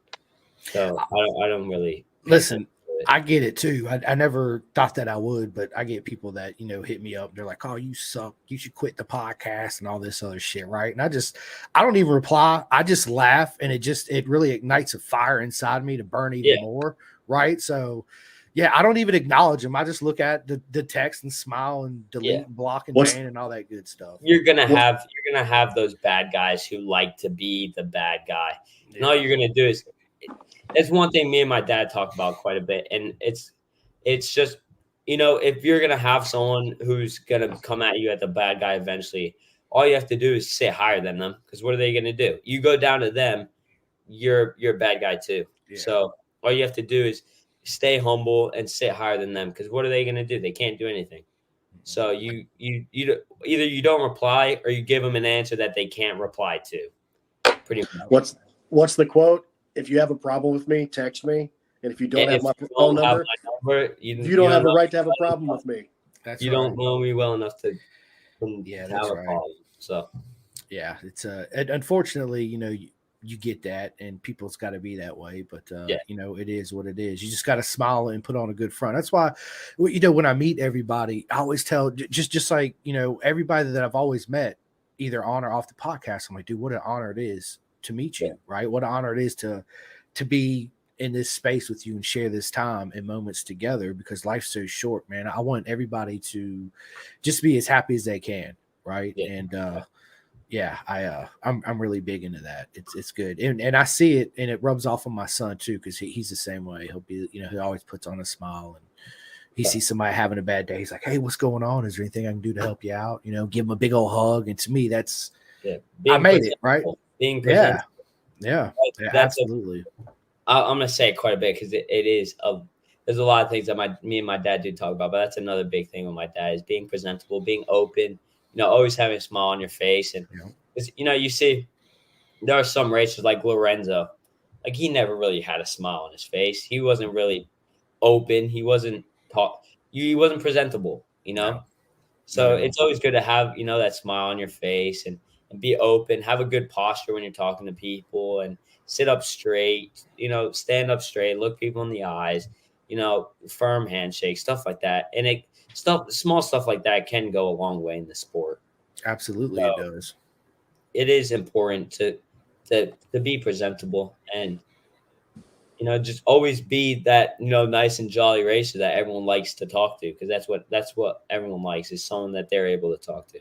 So I don't really listen. I get it too. I never thought that I would, but I get people that hit me up. They're like, "Oh, you suck. You should quit the podcast and all this other shit." Right? And I don't even reply. I just laugh, and it really ignites a fire inside me to burn even more. Right? So. Yeah, I don't even acknowledge them. I just look at the text and smile and delete and block and ban and all that good stuff. You're gonna have those bad guys who like to be the bad guy. Yeah. And all you're gonna do is that's one thing me and my dad talk about quite a bit. And it's just, if you're gonna have someone who's gonna come at you at the bad guy eventually, all you have to do is sit higher than them. Because what are they gonna do? You go down to them, you're a bad guy too. Yeah. So all you have to do is stay humble and sit higher than them, because what are they going to do? They can't do anything. So you either you don't reply or you give them an answer that they can't reply to. Pretty much. What's the quote? If you have a problem with me, text me. And if you don't have my phone number, you don't have the right to have a problem with me. You don't know me well enough to have a problem. So yeah, it's unfortunately, you get that, and people's got to be that way, but it is what it is. You just got to smile and put on a good front. That's why, when I meet everybody, I always tell just like, everybody that I've always met either on or off the podcast, I'm like, dude, what an honor it is to meet you. Right. What an honor it is to be in this space with you and share this time and moments together, because life's so short, man. I want everybody to just be as happy as they can. Right. And, Yeah, I'm really big into that. It's good, and I see it, and it rubs off on my son too, because he's the same way. He'll be, he always puts on a smile, and he sees somebody having a bad day. He's like, "Hey, what's going on? Is there anything I can do to help you out?" Give him a big old hug, and to me, that's I made it right. Being presentable. Yeah, That's absolutely. I'm gonna say it quite a bit because it is there's a lot of things that me and my dad do talk about, but that's another big thing with my dad is being presentable, being open, always having a smile on your face. And you see there are some racers like Lorenzo, like he never really had a smile on his face. He wasn't really open. He wasn't he wasn't presentable, No. So it's always good to have, that smile on your face and be open, have a good posture when you're talking to people and sit up straight, stand up straight, look people in the eyes, firm handshake, stuff like that. And small stuff like that can go a long way in the sport. Absolutely, so, it does. It is important to be presentable and, just always be that, nice and jolly racer that everyone likes to talk to. Cause that's what everyone likes is someone that they're able to talk to.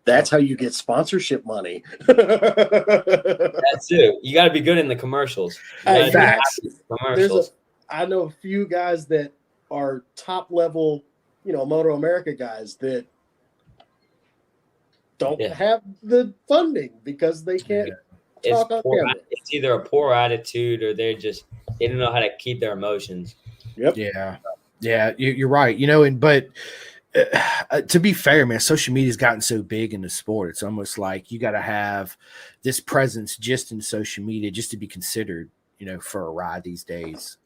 That's how you get sponsorship money. That's it. You got to be good in the commercials. Facts. I know a few guys that are top level, Moto America guys that don't have the funding because they can't talk on camera. It's either a poor attitude or they don't know how to keep their emotions. Yep. Yeah, you're right. But to be fair, man, social media's gotten so big in the sport. It's almost like you got to have this presence just in social media just to be considered, for a ride these days.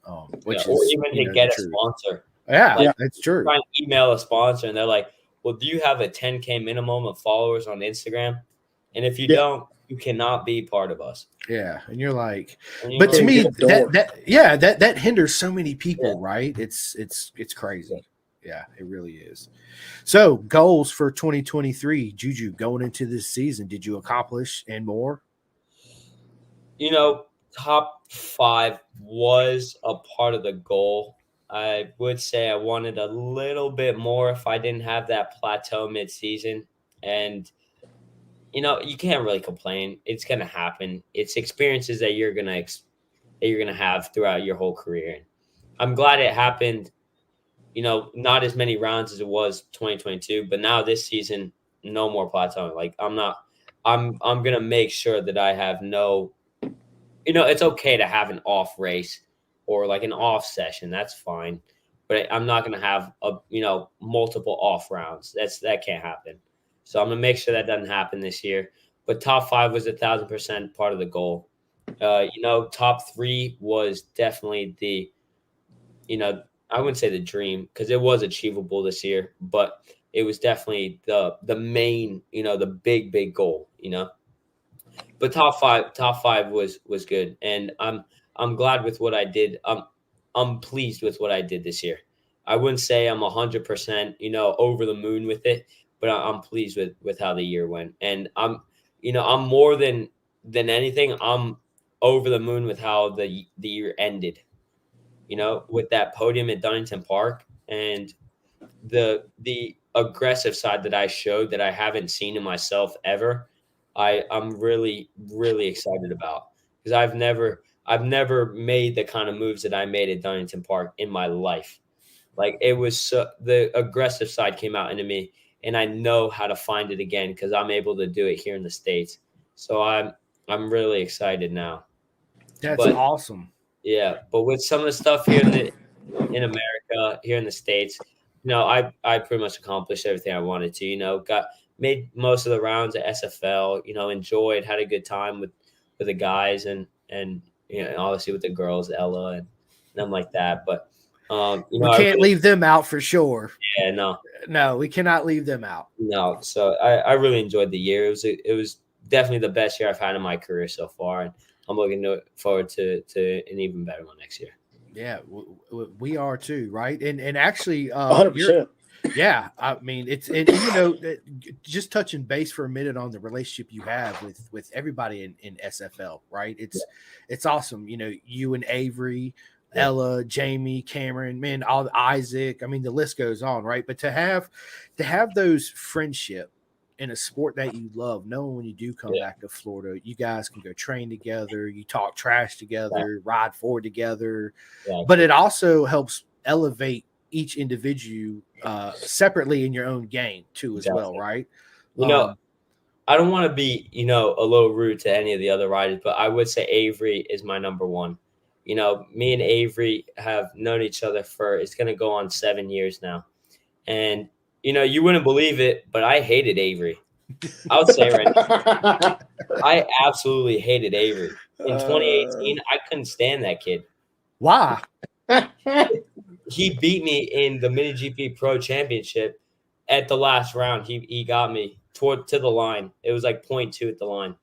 Which or is, even to get a sponsor. Yeah, that's true. Try and email a sponsor and they're like, well, do you have a 10K minimum of followers on Instagram? And if you don't, you cannot be part of us. Yeah. And you're like, but to me, that hinders so many people, right? It's crazy. Yeah, it really is. So goals for 2023, Juju, going into this season, did you accomplish and more? Top 5 was a part of the goal. I would say I wanted a little bit more if I didn't have that plateau mid-season. And, you can't really complain. It's going to happen. It's experiences that you're going to have throughout your whole career. And I'm glad it happened. Not as many rounds as it was 2022, but now this season, no more plateauing. Like I'm going to make sure that I have it's okay to have an off race or like an off session. That's fine. But I'm not going to have multiple off rounds. That can't happen. So I'm going to make sure that doesn't happen this year. But top 5 was 1,000% part of the goal. Top 3 was definitely the, I wouldn't say the dream because it was achievable this year, but it was definitely the main, the big goal, But top five was good, and I'm glad with what I did. I'm pleased with what I did this year. I wouldn't say I'm 100%, over the moon with it, but I'm pleased with how the year went, and I'm more than anything, I'm over the moon with how the year ended. With that podium at Dunnington Park and the aggressive side that I showed that I haven't seen in myself ever. I'm really, really excited about because I've never made the kind of moves that I made at Dunnington Park in my life. Like it was the aggressive side came out into me, and I know how to find it again because I'm able to do it here in the States. So I'm really excited now. That's awesome. Yeah, but with some of the stuff here in America, here in the States, I pretty much accomplished everything I wanted to. Made most of the rounds at SFL, enjoyed, had a good time with the guys and obviously with the girls, Ella and them like that. But we can't leave them out for sure. Yeah, no, we cannot leave them out. No, so I really enjoyed the year. It was definitely the best year I've had in my career so far, and I'm looking forward to an even better one next year. Yeah, we are too, right? And actually, 100%. Yeah, I mean just touching base for a minute on the relationship you have with everybody in SFL, right? It's awesome. You and Avery, Ella, Jamie, Cameron, man, all Isaac. I mean, the list goes on, right? But to have those friendship, in a sport that you love, knowing when you do come back to Florida, you guys can go train together, you talk trash together, ride forward together, but it also helps elevate each individual separately in your own game too, as well, right? You know, I don't want to be, a little rude to any of the other riders, but I would say Avery is my number one. Me and Avery have known each other for, it's going to go on 7 years now. And, you wouldn't believe it, but I hated Avery. I would say right now, I absolutely hated Avery. In 2018, I couldn't stand that kid. Why? He beat me in the Mini GP Pro Championship at the last round. He got me to the line. It was like 0.2 at the line.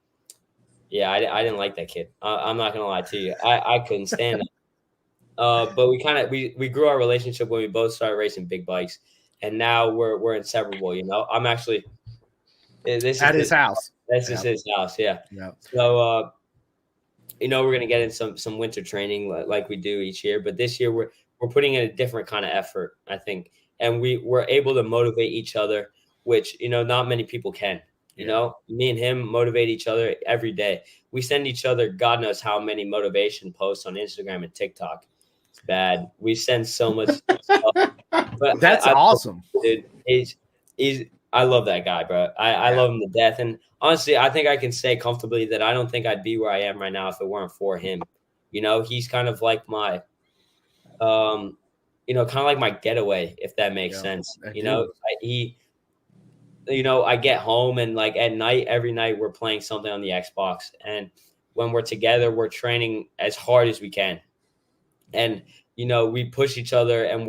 Yeah, I didn't like that kid. I'm not gonna lie to you. I couldn't stand it. But we grew our relationship when we both started racing big bikes, and now we're inseparable. I'm actually this at is his house. This is his house. Yeah. So we're gonna get in some winter training like we do each year, but this year we're putting in a different kind of effort, I think, and we're able to motivate each other, which not many people can. Me and him motivate each other every day. We send each other God knows how many motivation posts on Instagram and TikTok. It's bad. We send so much stuff. But that's awesome. Dude, I love that guy, bro. I love him to death. And honestly, I think I can say comfortably that I don't think I'd be where I am right now if it weren't for him. He's kind of like my kind of like my getaway, if that makes sense. I get home and like at night, every night we're playing something on the Xbox. And when we're together, we're training as hard as we can. And, we push each other, and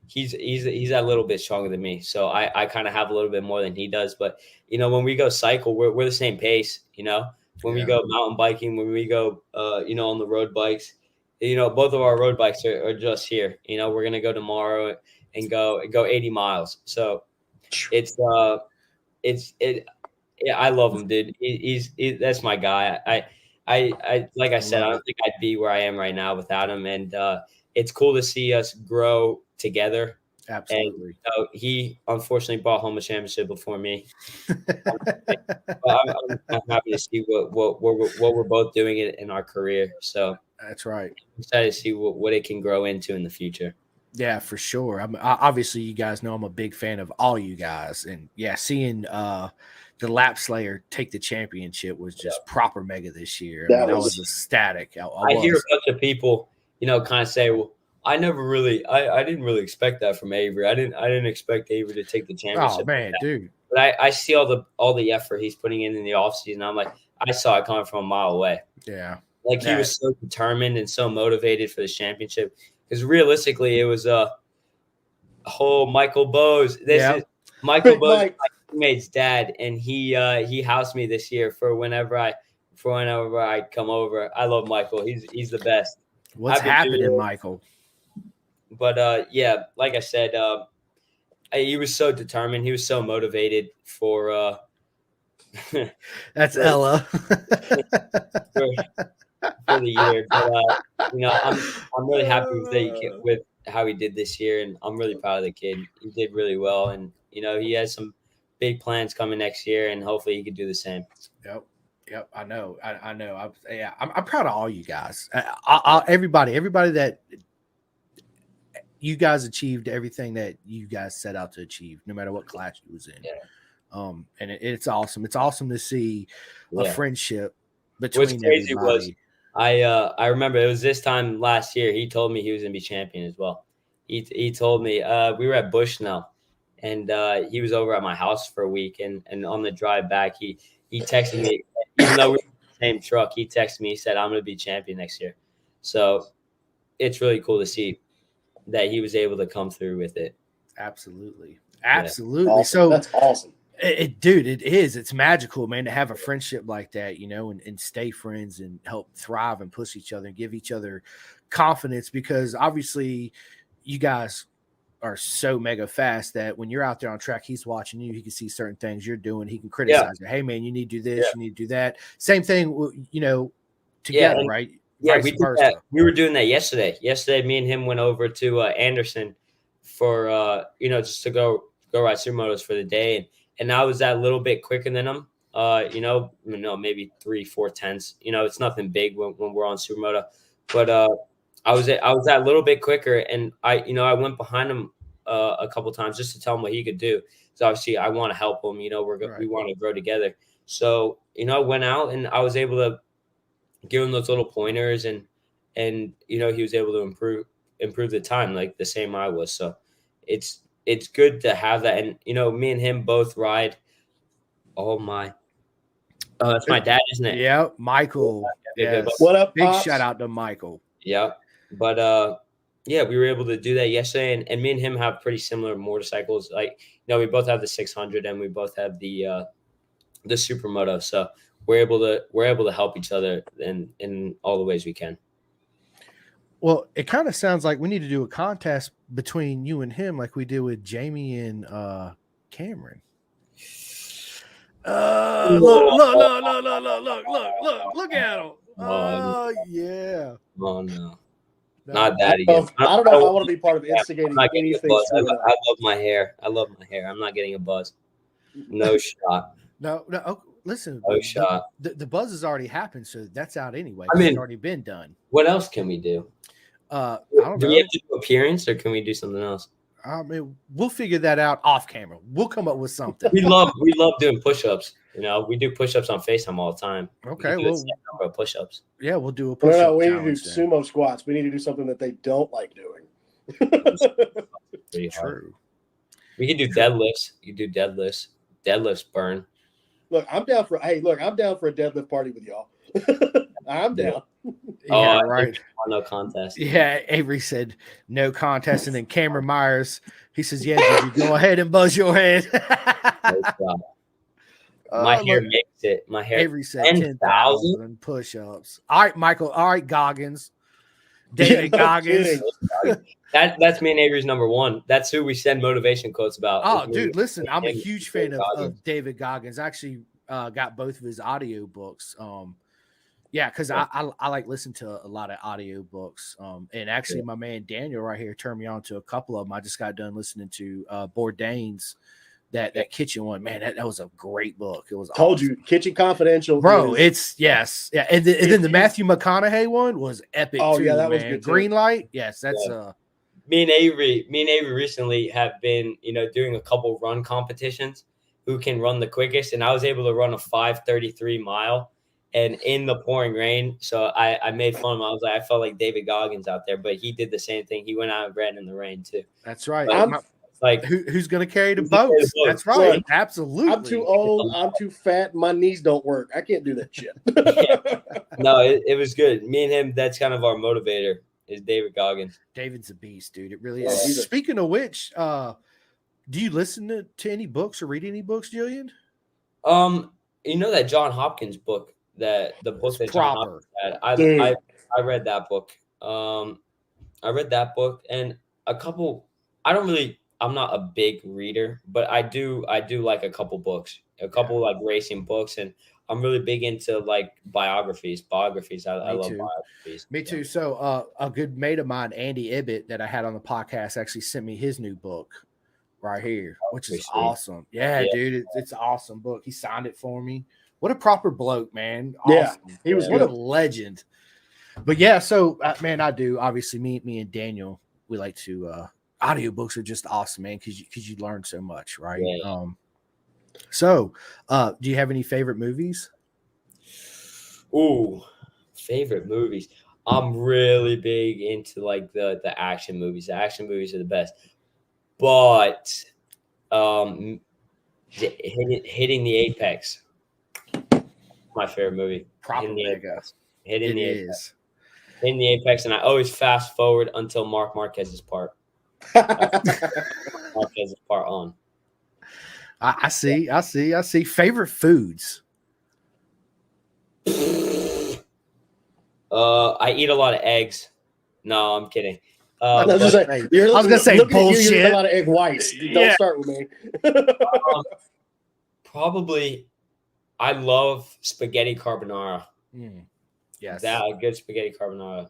he's a little bit stronger than me. So I kind of have a little bit more than he does. But, when we go cycle, we're the same pace, when we go mountain biking, when we go, on the road bikes, both of our road bikes are just here. We're going to go tomorrow and go 80 miles. So I love him, dude. He's that's my guy. I like I said, I don't think I'd be where I am right now without him. And it's cool to see us grow together. Absolutely. And, he unfortunately brought home a championship before me. I'm happy to see what we're both doing in our career. So that's right. I'm excited to see what it can grow into in the future. Yeah, for sure. Obviously, you guys know I'm a big fan of all you guys, and seeing the Lap Slayer take the championship was just proper mega this year. I was ecstatic. I hear a bunch of people, kind of say, "Well, I didn't really expect that from Avery. I didn't expect Avery to take the championship." Oh man, dude! But I see all the effort he's putting in the offseason. I'm like, I saw it coming from a mile away. Yeah, he was so determined and so motivated for this championship. Because realistically, it was a whole Michael Bowes. This is Michael Bowes, my teammate's dad, and he housed me this year for whenever I come over. I love Michael. He's the best. What's happening, Michael? But like I said, he was so determined. He was so motivated for. That's Ella. For the year, but I'm really happy with how he did this year, and I'm really proud of the kid. He did really well, and he has some big plans coming next year, and hopefully he could do the same. Yep. I know. I'm proud of all you guys. Everybody that you guys achieved everything that you guys set out to achieve, no matter what class you was in. Yeah. And it's awesome. It's awesome to see a friendship between What's crazy everybody. Was I remember it was this time last year. He told me he was gonna be champion as well. He told me we were at Bushnell, and he was over at my house for a week. And on the drive back, he texted me, even though we were in the same truck. He texted me. He said, "I'm gonna be champion next year." So it's really cool to see that he was able to come through with it. Absolutely. Yeah. Awesome. So that's awesome. Dude, it is. It's magical, man, to have a friendship like that, and stay friends and help thrive and push each other and give each other confidence, because obviously you guys are so mega fast that when you're out there on track, he's watching you. He can see certain things you're doing. He can criticize you. Hey, man, you need to do this. You need to do that. Same thing, together, right? Yeah, we did that. We were doing that yesterday. Yesterday, me and him went over to Anderson for, just to go ride supermotos for the day. and I was that little bit quicker than him. Maybe 3-4 tenths. It's nothing big when we're on supermoto, but I was that little bit quicker, and I went behind him a couple times just to tell him what he could do. So obviously I want to help him. We want to grow together. So I went out and I was able to give him those little pointers, and he was able to improve the time like the same I was. So it's good to have that, and me and him both ride. Oh my. That's my dad, isn't it? Yeah, Michael. Yes. What up, Big Pops? shout out to Michael. Yeah. But we were able to do that yesterday, and me and him have pretty similar motorcycles. Like, we both have the 600 and we both have the supermoto. So we're able to help each other in all the ways we can. Well, it kind of sounds like we need to do a contest between you and him, like we did with Jamie and Cameron. Look at him. Oh, yeah. Oh, no. Not that again. I don't know if I want to be part of instigating anything. I love my hair. I'm not getting a buzz. No shot. No. Oh, listen. No shot. The buzz has already happened, so that's out anyway. It's already been done. What else can we do? I don't know. Do we have to do appearance, or can we do something else? I mean, we'll figure that out off camera. We'll come up with something. We love doing push-ups. We do push-ups on FaceTime all the time. Okay, well, push-ups. Yeah, we'll do a push-up. No, we need to do sumo squats. We need to do something that they don't like doing. Pretty hard. We can do deadlifts. You can do deadlifts. Deadlifts burn. Look, I'm down for a deadlift party with y'all. I'm down. Yeah, right. No contest. Yeah, Avery said no contest, and then Cameron Myers, he says, "Yeah, did you go ahead and buzz your head?" My hair makes it. My hair. Avery said 10,000 push-ups. All right, Michael. All right, Goggins. David Goggins. That's me and Avery's number one. That's who we send motivation quotes about. Oh, dude, listen, I'm a huge fan of David Goggins. I actually got both of his audio books. Yeah, because I like listen to a lot of audio books. And actually, my man Daniel right here turned me on to a couple of them. I just got done listening to Bourdain's that kitchen one. Man, that was a great book. It was told awesome. you, Kitchen Confidential, bro. It's yes, yeah. And then the Matthew McConaughey one was epic. Oh too, yeah, that man. was good. Green Light, yes, that's Me and Avery recently have been doing a couple run competitions. Who can run the quickest? And I was able to run a 5:33 mile. And in the pouring rain, so I made fun of him. I was like, I felt like David Goggins out there, but he did the same thing. He went out and ran in the rain too. That's right. Like who's going to carry the boats? That's right. Look, absolutely. I'm too old. I'm too fat. My knees don't work. I can't do that shit. No, it was good. Me and him. That's kind of our motivator. Is David Goggins. David's a beast, dude. It really is. Speaking of which, do you listen to any books or read any books, Julian? That John Hopkins book. The book that John Hopkins had. I read that book. I read that book and a couple. I'm not a big reader, but I do like a couple books, like racing books, and I'm really big into like biographies. I love biographies. Me too. So a good mate of mine, Andy Ibbett, that I had on the podcast, actually sent me his new book right here, which is awesome. Yeah, dude, it's an awesome book. He signed it for me. What a proper bloke, man. Awesome. Yeah, he was what a legend. But yeah, so man, I do. Obviously, me and Daniel, we like to audiobooks are just awesome, man, because you learn so much, right? Yeah. So do you have any favorite movies? Ooh, favorite movies. I'm really big into like the action movies. The action movies are the best. But hitting the apex. My favorite movie. Hitting the apex. Hitting the apex, and I always fast forward until Mark Marquez's part. Marquez's part on. I see. Favorite foods. I eat a lot of eggs. No, I'm kidding. I was gonna say bullshit. You eat a lot of egg whites. Don't start with me. Probably. I love spaghetti carbonara. Yes. A good spaghetti carbonara.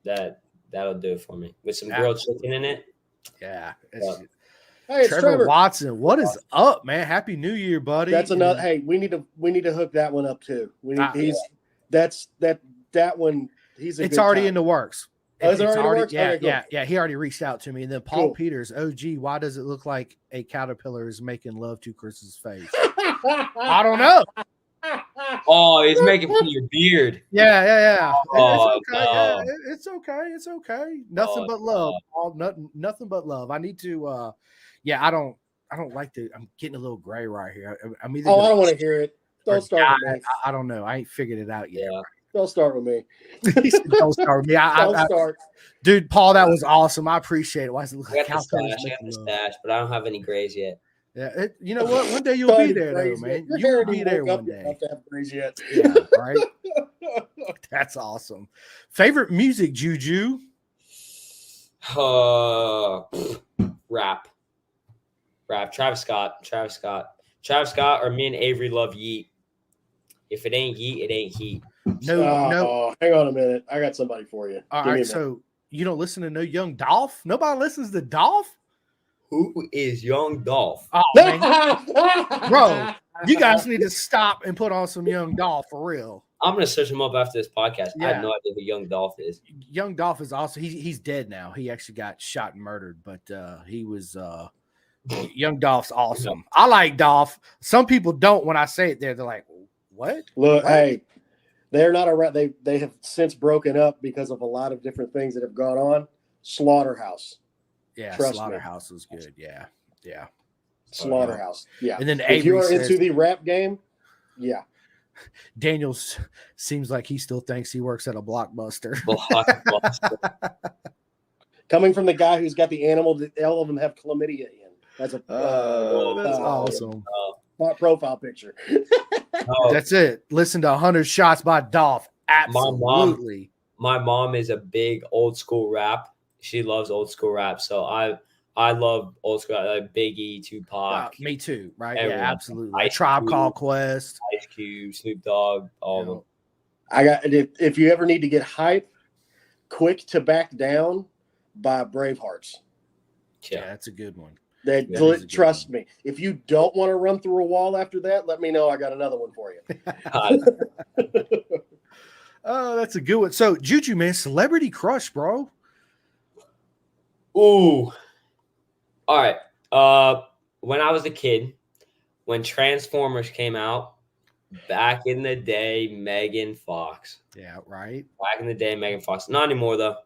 That'll do it for me. With some grilled chicken in it. Yeah. Hey, it's Trevor. Watson, what is up, man? Happy New Year, buddy. That's another. Hey, we need to hook that one up too. We need. That one. It's already in the works. Oh, is it already in the works? Yeah, Okay, cool. yeah. He already reached out to me. And then Paul Cool. Peters, OG, why does it look like a caterpillar is making love to Chris's face? I don't know. Oh, he's making fun of your beard. Yeah. Oh, it's okay. no. Yeah, it's okay. Nothing but love. Paul. Nothing but love. I need to. I don't like to. I'm getting a little gray right here. I'm either. I don't want to hear it. Don't start with me. I don't know. I ain't figured it out yet. Yeah. Don't start with me. He said, don't start with me. Don't start. Dude, Paul, that was awesome. I appreciate it. Why does it look I like got the stash, but I don't have any grays yet. Yeah, you know what? One day you'll be there, though, man. You'll be there one day. Have to have grays yet. Yeah, right. That's awesome. Favorite music, Juju? Rap. Travis Scott, or me and Avery love Yeet. If it ain't Yeet, it ain't Heat. No. Hang on a minute. I got somebody for you. All right, so you don't listen to no Young Dolph? Nobody listens to Dolph? Who is Young Dolph? Oh, man. Bro, you guys need to stop and put on some Young Dolph for real. I'm gonna search him up after this podcast. Yeah. I have no idea who Young Dolph is. Young Dolph is also he's dead now. He actually got shot and murdered, but he was Young Dolph's awesome. I like Dolph. Some people don't. When I say it, they're like, "What?" Look, what? hey, they're not around. They have since broken up because of a lot of different things that have gone on. Slaughterhouse. Yeah, Trust Slaughterhouse was good. Yeah. Slaughterhouse. Yeah. And then if you Avery are says, into the rap game, yeah. Daniels seems like he still thinks he works at a Blockbuster. Coming from the guy who's got the animal that all of them have chlamydia in. That's That's awesome. Profile picture. That's it. Listen to 100 Shots by Dolph. Absolutely. My mom is a big old school rap. She loves old school rap. So I love old school, like Biggie, Tupac. Me too, right? Everyone. Yeah, absolutely. Ice Tribe Cube, Called Quest. Ice Cube, Snoop Dogg, all of them. I got if you ever need to get hype, Quick to Back Down by Bravehearts. Yeah, that's a good one. Trust me. If you don't want to run through a wall after that, let me know. I got another one for you. Oh, that's a good one. So, Juju, man, celebrity crush, bro. Ooh. All right. When I was a kid, when Transformers came out, back in the day, Megan Fox. Yeah, right. Back in the day, Megan Fox. Not anymore, though.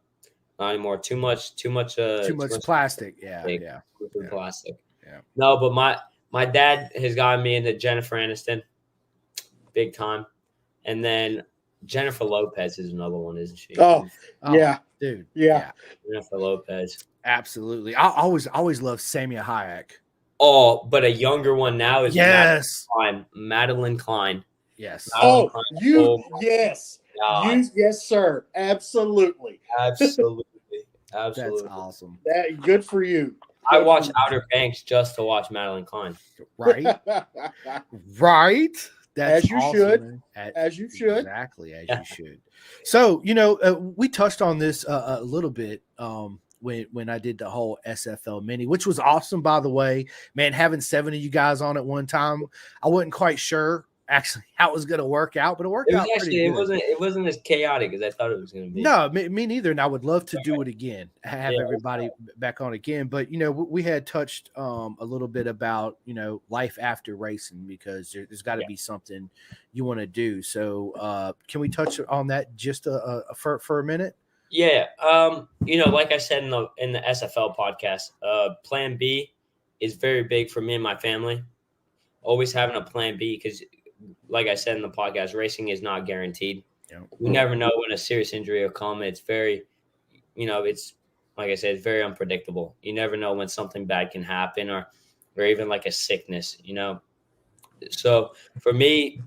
Not anymore. Too much plastic. Yeah. Plastic. Yeah. No, but my dad has gotten me into Jennifer Aniston, big time, and then Jennifer Lopez is another one, isn't she? Oh yeah, dude. Yeah. Jennifer Lopez. Absolutely. I always loved Samia Hayek. Oh, but a younger one now is yes, Madeline Klein. Yes. Madeline Klein. Yes. Yes, sir. Absolutely. That's awesome. Good for you. I watch Outer Banks just to watch Madeline Klein. Right. Right. That's as you awesome, should. As you should. Exactly as you should. So, we touched on this a little bit when I did the whole SFL mini, which was awesome, by the way. Man, having 7 of you guys on at one time, I wasn't quite sure actually how it was going to work out, but it worked out pretty good. It wasn't as chaotic as I thought it was going to be. No, me neither. And I would love to do it again, have everybody back on again. But, we had touched a little bit about, life after racing, because there's got to be something you want to do. So can we touch on that just for a minute? Yeah. Like I said in the SFL podcast, plan B is very big for me and my family. Always having a plan B, because like I said in the podcast, racing is not guaranteed. Yeah. You never know when a serious injury will come. It's very, it's like I said, it's very unpredictable. You never know when something bad can happen, or even like a sickness, So for me,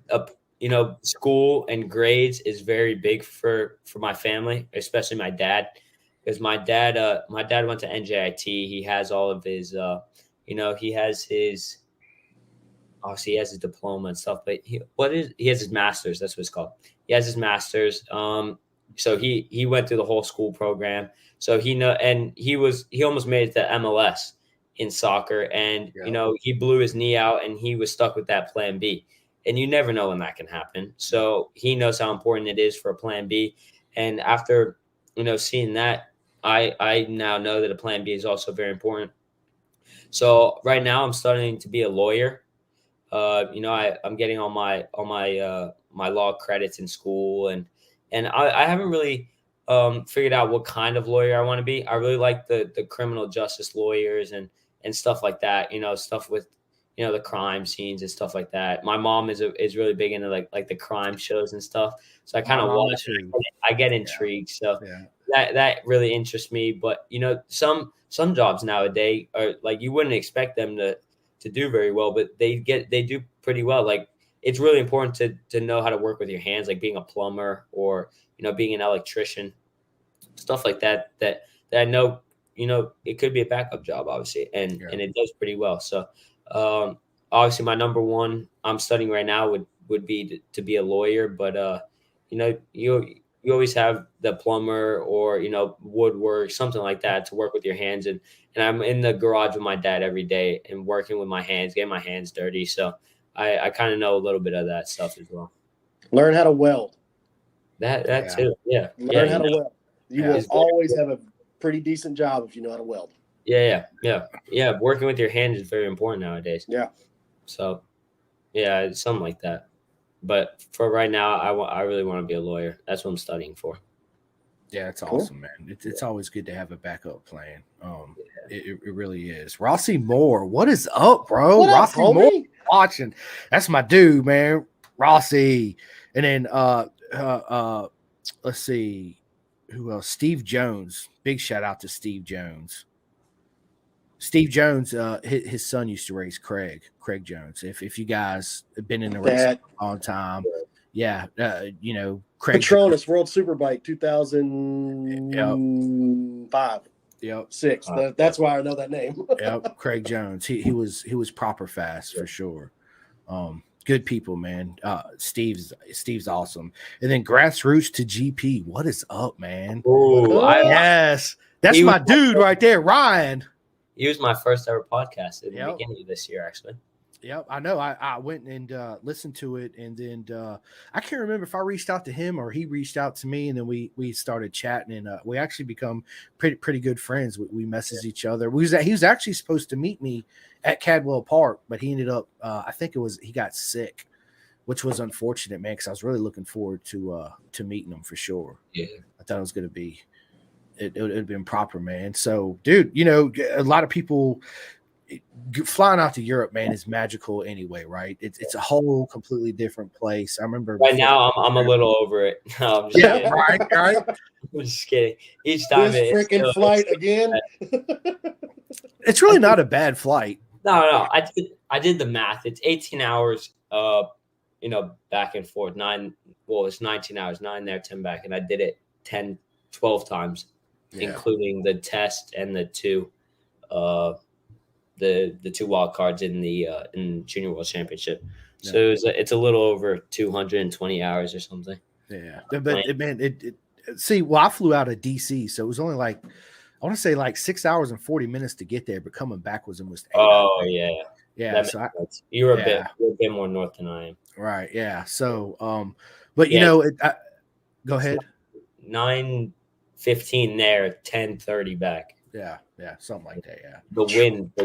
school and grades is very big for my family, especially my dad, because my dad went to NJIT. He has all of his, he has his. Obviously, he has his diploma and stuff, but he has his master's. That's what it's called. He has his master's. So he went through the whole school program. So he almost made it to MLS. in soccer, and he blew his knee out, and he was stuck with that plan B. And you never know when that can happen. So he knows how important it is for a plan B. And after seeing that, I now know that a plan B is also very important. So right now I'm studying to be a lawyer. I'm getting all my my law credits in school, and I haven't really figured out what kind of lawyer I want to be. I really like the criminal justice lawyers and stuff like that. Stuff with the crime scenes and stuff like that. My mom is really big into like the crime shows and stuff. So I kind of watch it. I get intrigued. So that really interests me. But some jobs nowadays are like you wouldn't expect them to do very well, but they do pretty well. Like it's really important to know how to work with your hands, like being a plumber or being an electrician, stuff like that. That I know it could be a backup job, obviously, and it does pretty well. So obviously, my number one I'm studying right now would be to be a lawyer, but you always have the plumber or woodwork, something like that, to work with your hands. And I'm in the garage with my dad every day and working with my hands, getting my hands dirty. So I kind of know a little bit of that stuff as well. Learn how to weld. That too. Yeah. Learn how to weld. You will always have a pretty decent job if you know how to weld. Yeah. Working with your hands is very important nowadays. Yeah. So yeah, something like that. But for right now, I really want to be a lawyer. That's what I'm studying for. Yeah, it's awesome, man. It's always good to have a backup plan. It really is. Rossi Moore, what is up, bro? What Rossi up, Moore watching. That's my dude, man. Rossi. And then let's see who else. Steve Jones. Big shout out to Steve Jones. Steve Jones, his son used to race Craig Jones. If you guys have been in the race a long time, Craig Patronus World Superbike 2005. Yep. 6. That's why I know that name. Yep. Craig Jones. He was proper fast for sure. Good people, man. Steve's awesome. And then grassroots to GP. What is up, man? Yes. That's my dude right there, Ryan. He was my first ever podcast in the beginning of this year, actually. Yep, I know. I went and listened to it, and then I can't remember if I reached out to him or he reached out to me, and then we started chatting, and we actually become pretty good friends. We messaged each other. He was actually supposed to meet me at Cadwell Park, but he ended up I think he got sick, which was unfortunate, man, because I was really looking forward to meeting him for sure. Yeah, I thought it was going to be. It would have been proper, man. So, dude, a lot of people flying out to Europe, man, is magical anyway, right? It's a whole completely different place. I remember right now I'm a little over it. No, I'm just kidding. right. I'm just kidding. Each time this freaking flight again. It's really not a bad flight. No. I did the math. It's 18 hours. Back and forth. 9. Well, it's 19 hours. 9 there, 10 back, and I did it 10, 12 times. Including the test and the two wild cards in the Junior World Championship. So it's a little over 220 hours or something. Yeah, but I flew out of DC, so it was only like I want to say like 6 hours and 40 minutes to get there, but coming back was almost 8 hours. Yeah. So you're a bit more north than I am. Right. Yeah. So but go ahead. 9:15 there, 10:30 back. Yeah, something like that. Yeah, the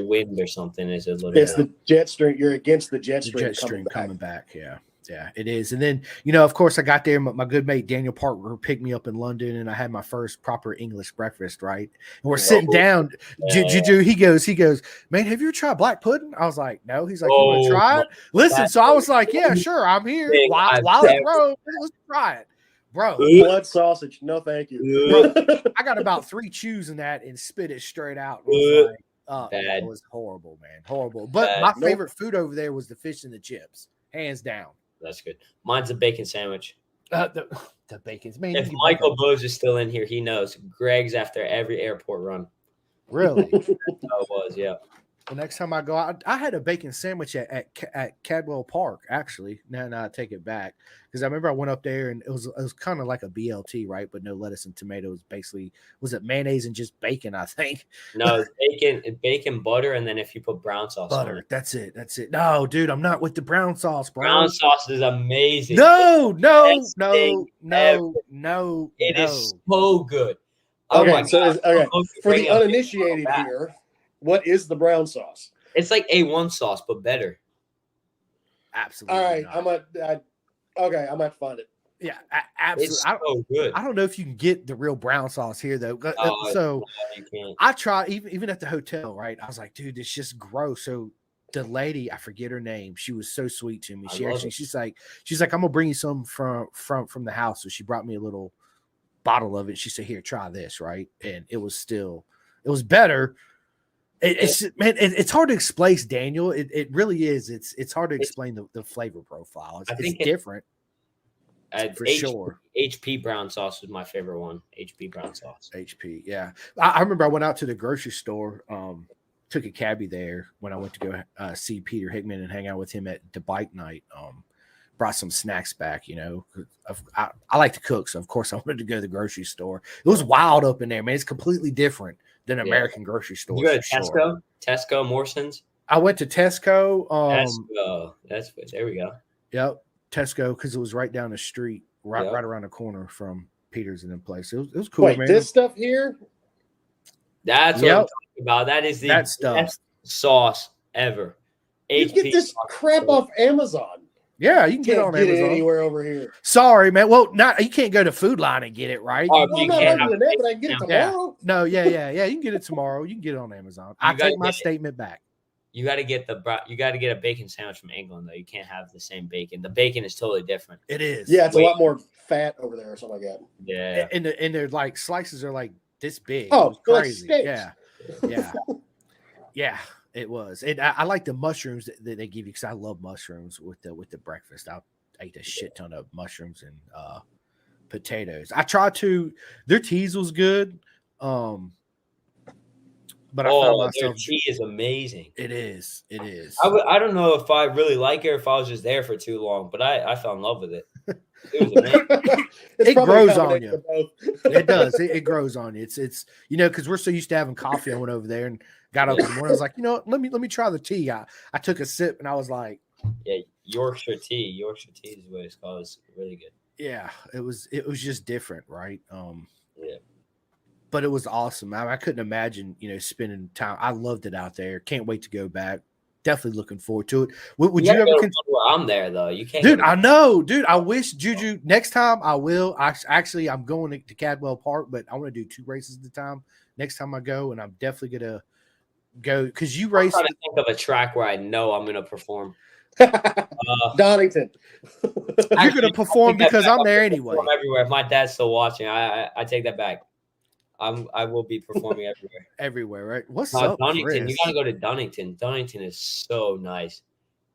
wind or something is a little. It's the jet stream. You're against the jet stream, coming back. Yeah, it is. And then of course, I got there. My good mate Daniel Parker picked me up in London, and I had my first proper English breakfast. Right, and we're sitting down. Juju, he goes, man, have you ever tried black pudding? I was like, no. He's like, you want to try it? Listen, so I was like, yeah, sure, I'm here. While bro, let's try it. Bro, blood sausage. No, thank you. Bro, I got about 3 chews in that and spit it straight out. It was horrible, man. Horrible. But my favorite food over there was the fish and the chips, hands down. That's good. Mine's a bacon sandwich. The bacon's, man. If Michael Bose is still in here, he knows. Greg's after every airport run. Really? That's how it was, yeah. The next time I go out, I had a bacon sandwich at Cadwell Park. Actually, now I take it back because I remember I went up there and it was kind of like a BLT, right? But no lettuce and tomatoes. Basically, was it mayonnaise and just bacon? I think. No, it's bacon, butter, and then if you put brown sauce on Butter. it. That's it. That's it. No, dude, I'm not with the brown sauce, bro. Brown sauce is amazing. No, no, Best no, thing no, no. It no. is so good. Oh Okay, my so God. okay, for Bring the up- uninitiated here, what is the brown sauce? It's like A1 sauce, but better. Absolutely. All right, not. I might find it. Yeah, absolutely. It's so good. I don't know if you can get the real brown sauce here though. So No, you can't. I tried even at the hotel, right? I was like, dude, it's just gross. So the lady, I forget her name, she was so sweet to me. I love it. She's like, I'm gonna bring you some from the house. So she brought me a little bottle of it. She said, here, try this, right? And it was better. It's hard to explain, Daniel. It really is. It's hard to explain the flavor profile. It's different. For sure. HP brown sauce was my favorite one. HP brown sauce. HP, yeah. I remember I went out to the grocery store, took a cabbie there when I went to go see Peter Hickman and hang out with him at the bike night. Brought some snacks back, you know. I like to cook, so of course I wanted to go to the grocery store. It was wild up in there, man. It's completely different than American grocery stores. You go to Tesco? Sure. Tesco, Morrison's? I went to Tesco. Tesco. There we go. Yep. Tesco, because it was right down the street, right around the corner from Peter's and them place. It was cool, Wait, man. this stuff here? That's what I'm talking about. That is the best sauce ever. You get this crap off Amazon. Yeah, you can get it on Amazon. Anywhere over here. Sorry, man. Well, you can't go to Food Line and get it, right? Well, I'm not arguing that, but I can get it tomorrow. Yeah. No, yeah. You can get it tomorrow. You can get it on Amazon. I take my statement back. You got to get a bacon sandwich from England though. You can't have the same bacon. The bacon is totally different. It is. Yeah, it's a lot more fat over there or something like that. Yeah. And they're like slices are like this big. Oh, crazy. Like yeah. Yeah. It was. And I like the mushrooms that they give you because I love mushrooms with the breakfast. I ate a shit ton of mushrooms and potatoes. I tried to. Their teas was good. But I found myself. Their tea is amazing. It is. It is. I don't know if I really like it or if I was just there for too long, but I fell in love with it. It was amazing. It grows on you. It does. It grows on you. It's because we're so used to having coffee. I went over there and got up in the morning. I was like, let me try the tea. I took a sip and I was like, yeah, Yorkshire tea. Yorkshire tea is what it's called. It's really good. Yeah, it was just different, right? Yeah. But it was awesome. I couldn't imagine, spending time. I loved it out there. Can't wait to go back. Definitely looking forward to it. Would you ever? I'm there though. You can't, dude. I know, dude. I wish Juju next time I will. I'm going to Cadwell Park, but I want to do 2 races at a time. Next time I go, and I'm definitely gonna go because you race. I'm trying to think of a track where I know I'm gonna perform. Donington. You're gonna perform because I'm there anyway. Everywhere. If my dad's still watching, I take that back. I will be performing everywhere. Everywhere, right? What's up, Donington? Chris? You gotta go to Donington. Donington is so nice.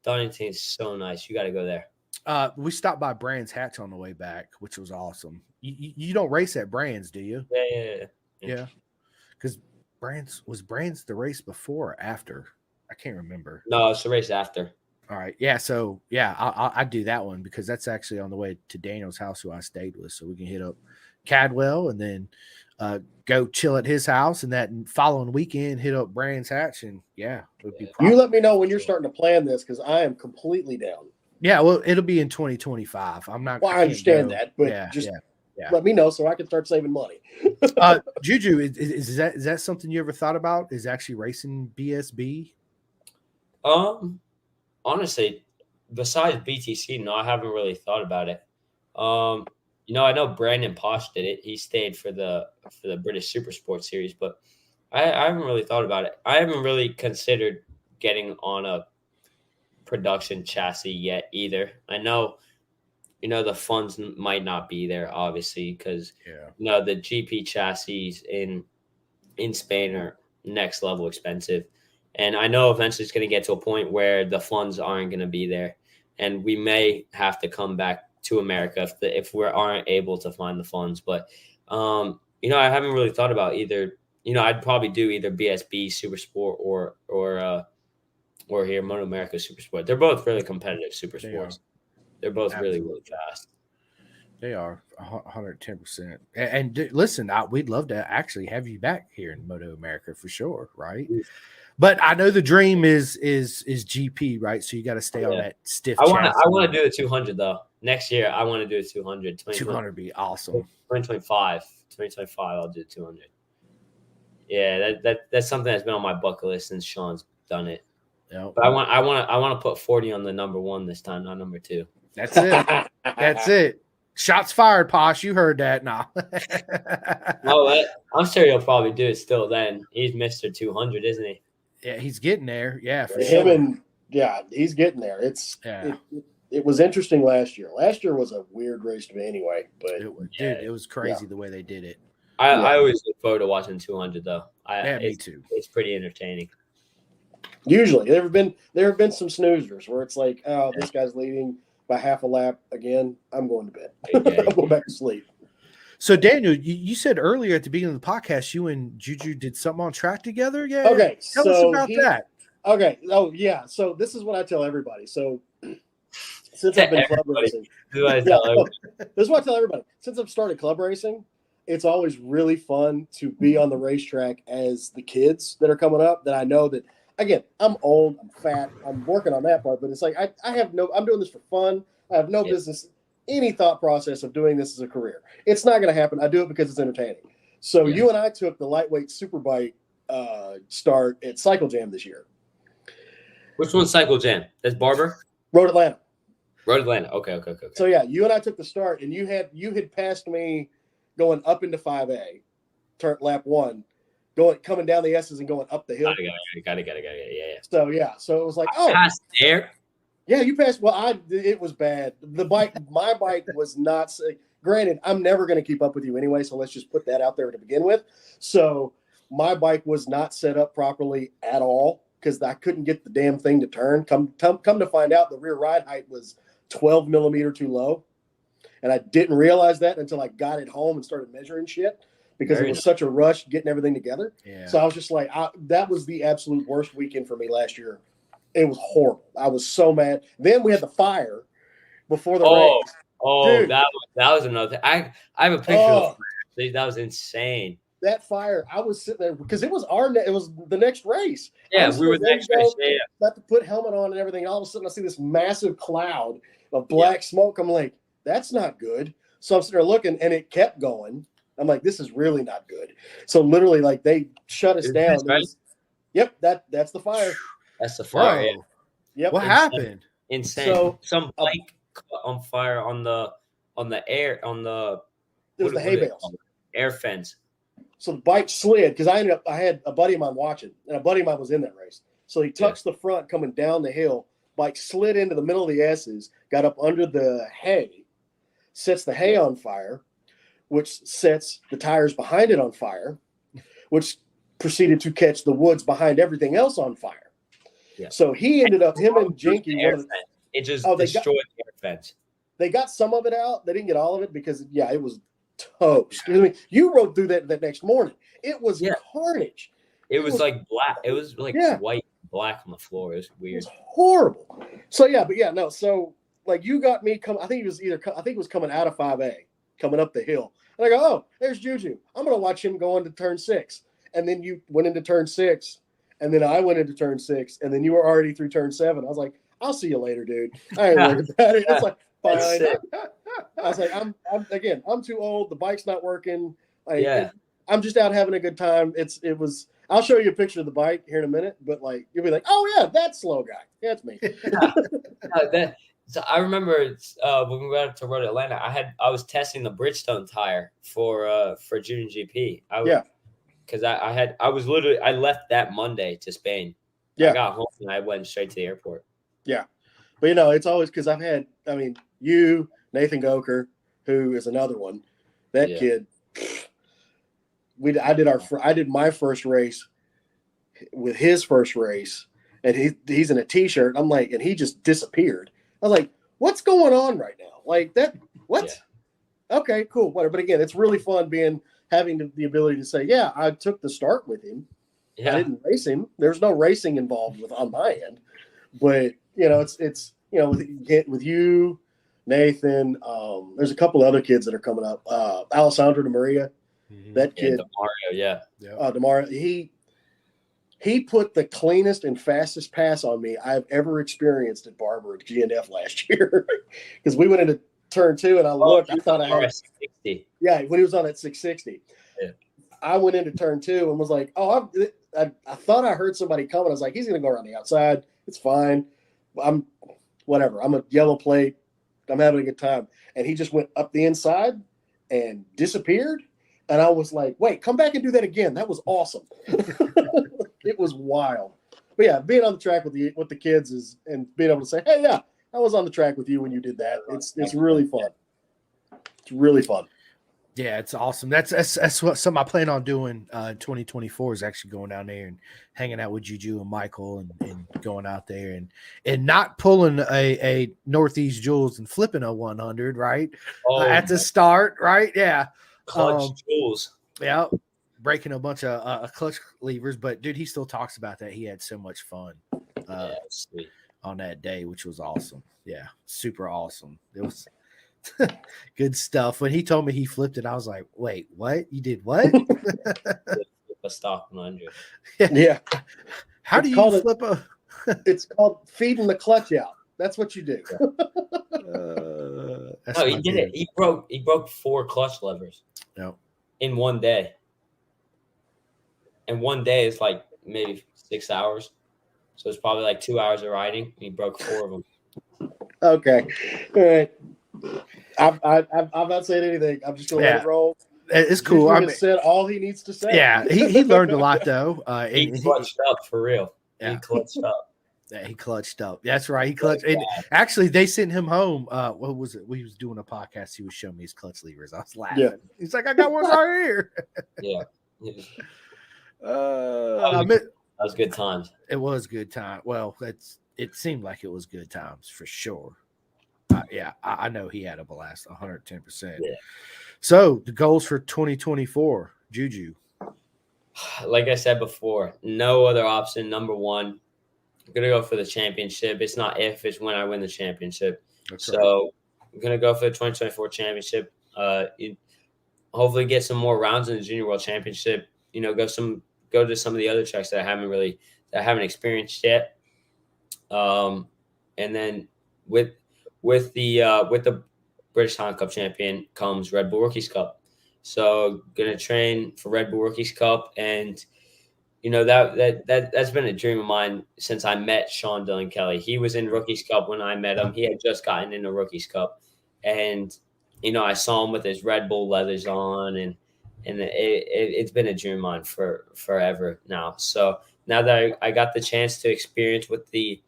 Donington is so nice. You gotta go there. We stopped by Brands Hatch on the way back, which was awesome. You don't race at Brands, do you? Yeah. Because Brands the race before or after? I can't remember. No, it's the race after. All right. Yeah. So I do that one because that's actually on the way to Daniel's house, who I stayed with, so we can hit up Cadwell and then go chill at his house, and that following weekend hit up Brands Hatch, and it would be. You let me know when you're starting to plan this because I am completely down. Yeah, well, it'll be in 2025. I'm not. Well, I understand that, but let me know so I can start saving money. Juju, is that something you ever thought about? Is actually racing BSB? Honestly, besides BTC, no, I haven't really thought about it. I know Brandon Posh did it. He stayed for the British Super Sports Series, but I haven't really thought about it. I haven't really considered getting on a production chassis yet either. I know, the funds might not be there, obviously, because the GP chassis in Spain are next level expensive. And I know eventually it's going to get to a point where the funds aren't going to be there, and we may have to come back to America if we aren't able to find the funds. But I haven't really thought about either I'd probably do either BSB Super Sport or here Moto America Super Sport. They're both really competitive super sports. They're both really, really fast. They are 110%. And listen, we'd love to actually have you back here in Moto America for sure, right? But I know the dream is GP, right? So you got to stay on that stiff. I want to do the 200 though. Next year, I want to do a 200. 200 be awesome. 2025, I'll do 200. Yeah, that's something that's been on my bucket list since Sean's done it. Yep. But I want to put 40 on the number 1 this time, not number 2. That's it. That's it. Shots fired, Posh. You heard that. Nah. I'm sure he'll probably do it still then. He's Mr. 200, isn't he? Yeah, he's getting there. Yeah, for him sure. And he's getting there. It was interesting last year. Last year was a weird race to me anyway. But it was crazy the way they did it. I always look forward to watching 200 though. Me too. It's pretty entertaining. Usually, there have been some snoozers where it's like, oh, this guy's leading by half a lap again. I'm going to bed. I'm going back to sleep. So, Daniel, you said earlier at the beginning of the podcast, you and Juju did something on track together. Yeah. Okay. Tell us about that. Okay. Oh, yeah. So this is what I tell everybody. So since I've been club racing, this is what I tell everybody. Since I've started club racing, it's always really fun to be on the racetrack as the kids that are coming up that I know that, again, I'm old, I'm fat, I'm working on that part, but it's like I'm doing this for fun. I have no business, any thought process of doing this as a career. It's not going to happen. I do it because it's entertaining. So you and I took the lightweight superbike start at Cycle Jam this year. Which one's Cycle Jam? That's Barber? Road Atlanta. Okay. So yeah, you and I took the start, and you had passed me going up into 5A, lap 1. Coming down the S's and going up the hill. Got it. Yeah. So it was like, passed there. Yeah, you passed. Well, it was bad. My bike was not. Granted, I'm never going to keep up with you anyway, so let's just put that out there to begin with. So my bike was not set up properly at all because I couldn't get the damn thing to turn. Come to find out, the rear ride height was 12 millimeter too low, and I didn't realize that until I got it home and started measuring shit. Because it was such a rush getting everything together. Yeah. So I was just like, that was the absolute worst weekend for me last year. It was horrible. I was so mad. Then we had the fire before the race. Oh, dude, that was another thing. I have a picture of the fire. That was insane. That fire, I was sitting there because it was the next race. Yeah, we were the next race. Yeah. About to put helmet on and everything. All of a sudden, I see this massive cloud of black smoke. I'm like, that's not good. So I'm sitting there looking, and it kept going. I'm like, this is really not good. So literally, like, they shut us down. Right? Yep, that's the fire. That's the fire. Yeah. Yep. What happened? Insane. So some bike caught on fire on the air on the. It was the hay bales. Air fence. So the bike slid because I had a buddy of mine watching, and a buddy of mine was in that race. So he tucks the front coming down the hill. Bike slid into the middle of the S's, got up under the hay, sets the hay on fire, which sets the tires behind it on fire, which proceeded to catch the woods behind everything else on fire. Yeah. So he ended up, him and Jinky. It just destroyed the air fence. They got some of it out. They didn't get all of it because, it was toast. I mean, you rode through that next morning. It was carnage. It was like black. It was like white and black on the floor. It was weird. It was horrible. So, no. So, like, you got me I think it was coming out of 5A, coming up the hill. And I go, oh, there's Juju. I'm going to watch him go into turn 6. And then you went into turn 6. And then I went into turn 6. And then you were already through turn 7. I was like, I'll see you later, dude. I ain't worried about it. It's like, fine. I was like, I'm too old. The bike's not working. I'm just out having a good time. I'll show you a picture of the bike here in a minute. But, like, you'll be like, oh, yeah, that slow guy. Yeah, it's me. So I remember when we went up to Road Atlanta, I was testing the Bridgestone tire for Julian GP. Because I left that Monday to Spain. I got home and I went straight to the airport. Yeah, but it's always because you, Nathan Goker, who is another one. That kid. I did my first race with his first race, and he's in a t-shirt. I'm like, and he just disappeared. I was like, what's going on right now? Like that, what? Yeah. Okay, cool, whatever. But again, it's really fun being having the ability to say, yeah, I took the start with him. Yeah. I didn't race him. There's no racing involved on my end, but it's with you, Nathan. There's a couple other kids that are coming up. Alessandro de Maria, that kid. DeMario, yeah. DeMario, he put the cleanest and fastest pass on me I've ever experienced at Barber at GNF last year, because we went into turn 2 and I looked. I thought I had 660. Yeah, when he was on that 660. Yeah. I went into turn 2 and was like, oh, I thought I heard somebody coming. I was like, he's going to go around the outside. It's fine. I'm a yellow plate. I'm having a good time. And he just went up the inside and disappeared. And I was like, wait, come back and do that again. That was awesome. It was wild. But yeah, being on the track with the kids and being able to say, hey, yeah, I was on the track with you when you did that. It's really fun. It's really fun. Yeah, it's awesome. That's what something I plan on doing in 2024 is actually going down there and hanging out with Juju and Michael and going out there and not pulling a Northeast Jules and flipping a 100, right? At the start, right? Yeah. Clutch Jules. Yeah. Breaking a bunch of clutch levers, but dude, he still talks about that. He had so much fun on that day, which was awesome. Yeah, super awesome. It was good stuff. When he told me he flipped it, I was like, wait, what? You did what? A stock 100. Yeah. How do you flip it's called feeding the clutch out. That's what you do. No, he did it. He broke 4 clutch levers. Yep. In one day. And one day is like maybe 6 hours. So it's probably like 2 hours of riding. And he broke 4 of them. Okay. All right. I'm not saying anything. I'm just going to let it roll. It's cool. I said all he needs to say. Yeah, he learned a lot though. He clutched up for real. Yeah. He clutched up. Yeah, he clutched up. That's right. He clutched. And actually, they sent him home. What was it? We was doing a podcast. He was showing me his clutch levers. I was laughing. Yeah. He's like, I got one right here. Yeah. That was good times. It was good time. Well, it seemed like it was good times for sure. Yeah, I know he had a blast, 110%. Yeah. So the goals for 2024, Juju. Like I said before, no other option. Number one, I'm gonna go for the championship. It's not if, it's when I win the championship. That's so right. I'm gonna go for the 2024 championship. Hopefully get some more rounds in the Junior World Championship. Go to some of the other tracks that I haven't experienced yet. And then with the British Talent Cup champion comes Red Bull Rookies Cup. So gonna train for Red Bull Rookies Cup, and that's been a dream of mine since I met Sean Dillon Kelly. He was in Rookies Cup when I met him. He had just gotten into Rookies Cup, and I saw him with his Red Bull leathers on, and it's been a dream of mine for forever now. So now that I got the chance to experience what the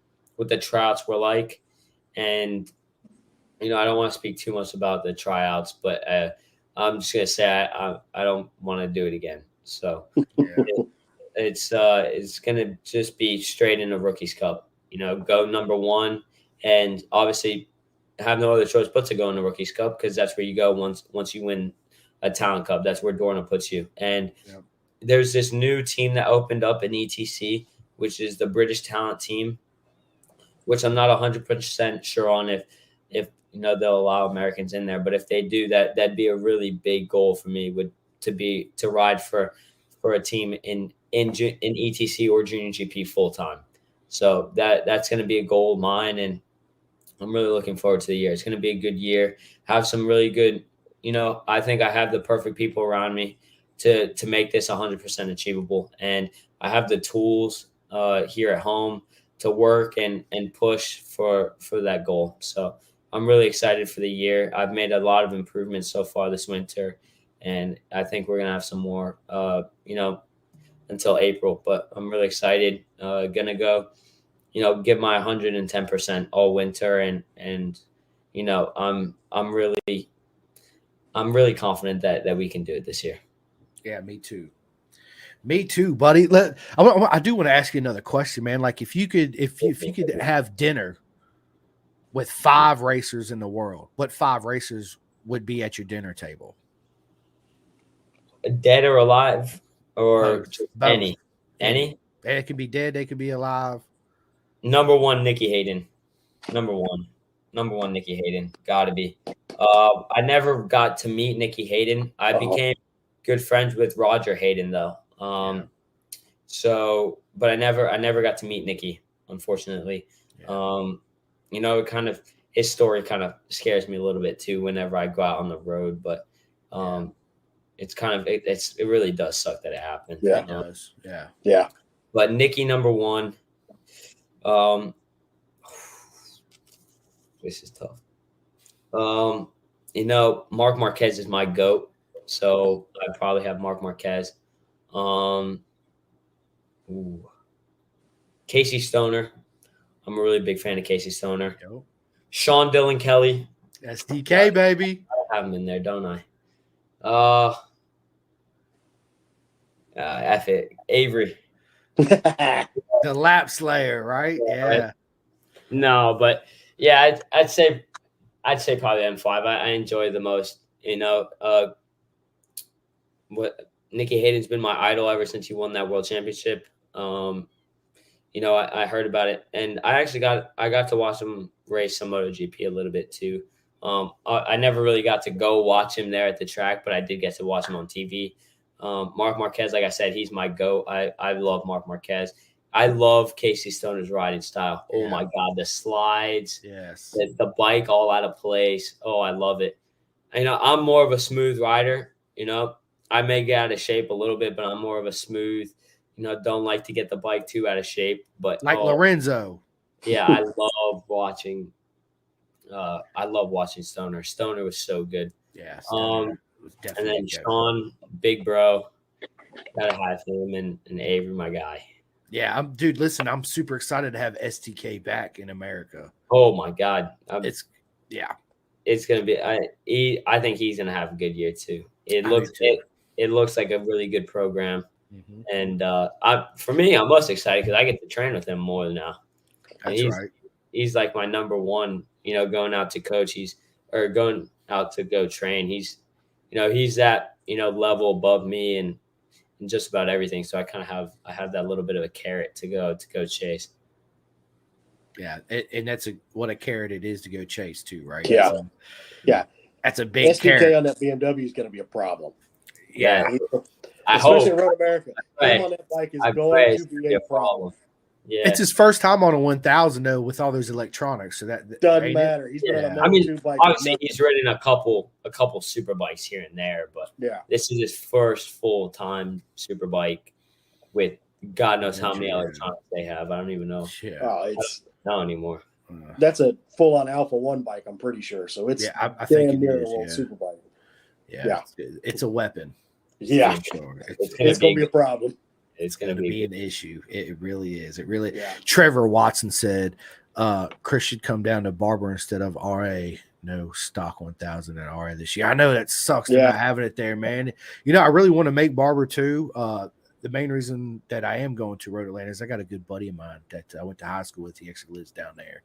tryouts were like, and I don't want to speak too much about the tryouts, but I'm just gonna say I don't want to do it again. So it's gonna just be straight into Rookies Cup. Go number one, and obviously have no other choice but to go into Rookies Cup, because that's where you go once you win a Talent Cup. That's where Dorna puts you. And there's this new team that opened up in ETC, which is the British Talent Team, which I'm not 100% sure on if they'll allow Americans in there. But if they do, that'd be a really big goal for me, to ride for a team in ETC or Junior GP full time. So that's going to be a goal of mine, and I'm really looking forward to the year. It's going to be a good year. Have some really good, I think I have the perfect people around me to make this 100% achievable. And I have the tools here at home to work and push for that goal. So I'm really excited for the year. I've made a lot of improvements so far this winter, and I think we're going to have some more, until April. But I'm really excited. Going to go, give my 110% all winter, and I'm really confident that we can do it this year. Yeah, me too. Me too, buddy. I do want to ask you another question, man. Like, if you could have dinner with 5 racers in the world, what 5 racers would be at your dinner table? dead or alive, or Both. just Both. any. They could be dead. They could be alive. Number one, Nikki Hayden. Number one, Nikki Hayden. Gotta be. I never got to meet Nikki Hayden. I became good friends with Roger Hayden though. So, but I never got to meet Nikki, unfortunately. Yeah. It kind of, his story kind of scares me a little bit too whenever I go out on the road, but it's kind of, it really does suck that it happened. Yeah. It does. Yeah. Yeah. But Nikki, number one. This is tough. Mark Marquez is my GOAT, so I probably have Mark Marquez. Casey Stoner. I'm a really big fan of Casey Stoner. Yo. Sean Dillon Kelly. SDK, baby. I have him in there, don't I? F it. Avery. The lap slayer, right? Yeah. No, but yeah, I'd say probably M5. I enjoy the most. What Nikki Hayden's been my idol ever since he won that world championship. I heard about it, and I actually got to watch him race some MotoGP a little bit too. I never really got to go watch him there at the track, but I did get to watch him on TV. Mark Marquez, like I said, he's my GOAT. I love Mark Marquez. I love Casey Stoner's riding style. Oh my God, the slides, yes, the bike all out of place. Oh, I love it. I'm more of a smooth rider. I may get out of shape a little bit, but I'm more of a smooth. Don't like to get the bike too out of shape. But like Lorenzo. Yeah, I love watching. I love watching Stoner. Stoner was so good. Yeah. And then Sean, big bro, gotta have him, and Avery, my guy. Yeah, dude. Listen, I'm super excited to have STK back in America. Oh my God, it's gonna be. I think he's gonna have a good year too. It looks like a really good program, and for me, I'm most excited because I get to train with him more now. That's right. He's like my number one. Going out to coach. Going out to go train. He's that level above me and just about everything. So I have that little bit of a carrot to go chase. Yeah, and that's what a carrot it is to go chase too, right? Yeah, that's a big SDK carrot. On that BMW is going to be a problem. Yeah, especially in Road America. Him on that bike is going to be a problem. Yeah, it's his first time on a 1000 though, with all those electronics. So that doesn't matter. He's been on a Moto2 bike. Obviously, he's ridden a couple super bikes here and there, but this is his first full time super bike with God knows how many electronics they have. I don't even know. It's not anymore. That's a full on Alpha 1 bike. I'm pretty sure. So it's I think damn near a little super bike. Yeah, it's a weapon. Yeah, sure. It's going to be a problem. It's going to be an issue. It really is. It really. Yeah. Trevor Watson said, "Chris should come down to Barber instead of RA. No stock 1000 at RA this year." I know that sucks not having it there, man. I really want to make Barber too. The main reason that I am going to Road Atlanta is I got a good buddy of mine that I went to high school with. He actually lives down there,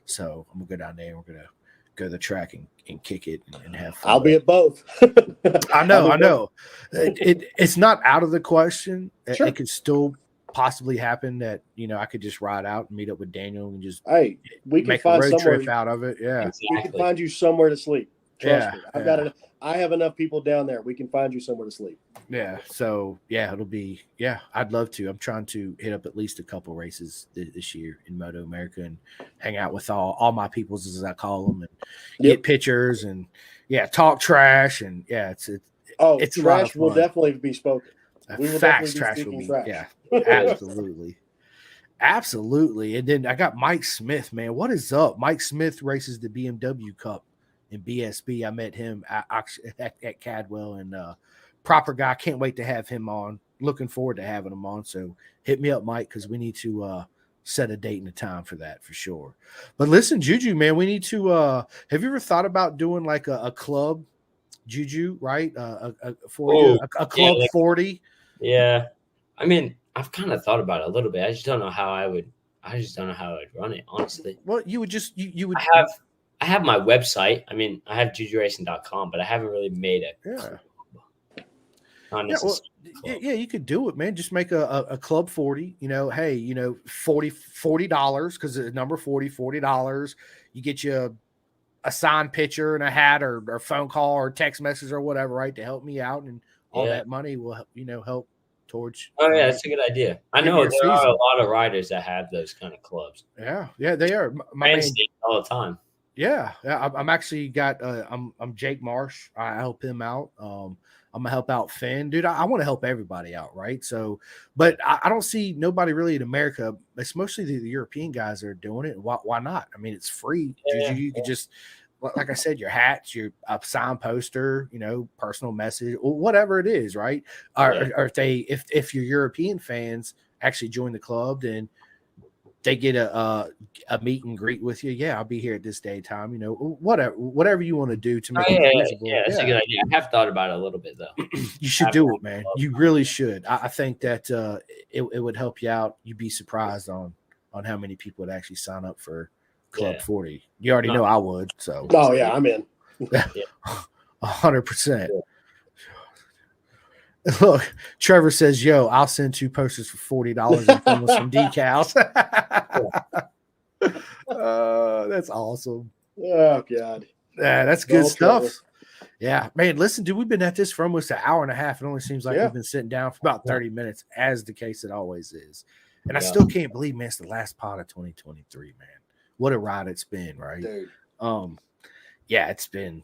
so I'm gonna go down there and we're gonna go to the track and kick it and have fun. I'll be at both. I know. It's not out of the question. Sure. It could still possibly happen that I could just ride out and meet up with Daniel and just we can make find a road somewhere trip out of it. Yeah, exactly. We can find you somewhere to sleep. Trust me. I have enough people down there. We can find you somewhere to sleep. Yeah. So it'll be I'd love to. I'm trying to hit up at least a couple races this year in Moto America and hang out with all my peoples, as I call them, and get pictures and talk trash and it's trash will definitely be spoken. Facts trash will be absolutely. And then I got Mike Smith, man. What is up? Mike Smith races the BMW Cup in BSB. I met him at Cadwell, and proper guy. Can't wait to have him on. Looking forward to having him on. So hit me up, Mike, because we need to set a date and a time for that for sure. But listen, Juju, man, we need to have you ever thought about doing like a club, Juju, right? A club 40. Yeah. I mean, I've kind of thought about it a little bit. I just don't know how I would run it, honestly. Well, you would you would I have my website. I mean, I have jujuracing.com, but I haven't really made it. Yeah. Not Yeah, well, necessarily club. yeah, you could do it, man. Just make a club 40, hey, $40 because the number $40. You get you a signed picture and a hat or phone call or text message or whatever, right, to help me out, and all Yeah. that money will help towards Oh yeah, that's a good idea. I know your there are season. a lot of riders that have those kind of clubs. Yeah, they are. My Fans man, see it all the time. yeah. I'm actually got I'm Jake Marsh. I help him out. I'm gonna help out Finn, dude. I want to help everybody out, right? So, but I don't see nobody really in America. It's mostly the European guys that are doing it. Why not? I mean, it's free. Yeah, You could just, like I said, your hats, your signed poster, personal message, whatever it is, right? Or if your European fans actually join the club, then they get a meet and greet with you. Yeah, I'll be here at this day time. Whatever you want to do to make it feasible. Yeah, that's a good idea. I have thought about it a little bit though. You should do it, man. You really should. I think that it would help you out. You'd be surprised on how many people would actually sign up for Club 40. You already know I would. So. Oh yeah, I'm in. 100%. Look, Trevor says, "Yo, I'll send 2 posters for $40 and film with some decals." That's awesome. Oh God. Yeah, that's good stuff. Trevor. Yeah, man. Listen, dude, we've been at this for almost an hour and a half. It only seems like Yeah. we've been sitting down for about 30 minutes, as the case it always is. And I still can't believe, man, it's the last pod of 2023, man. What a ride it's been, right? Dude. Yeah, it's been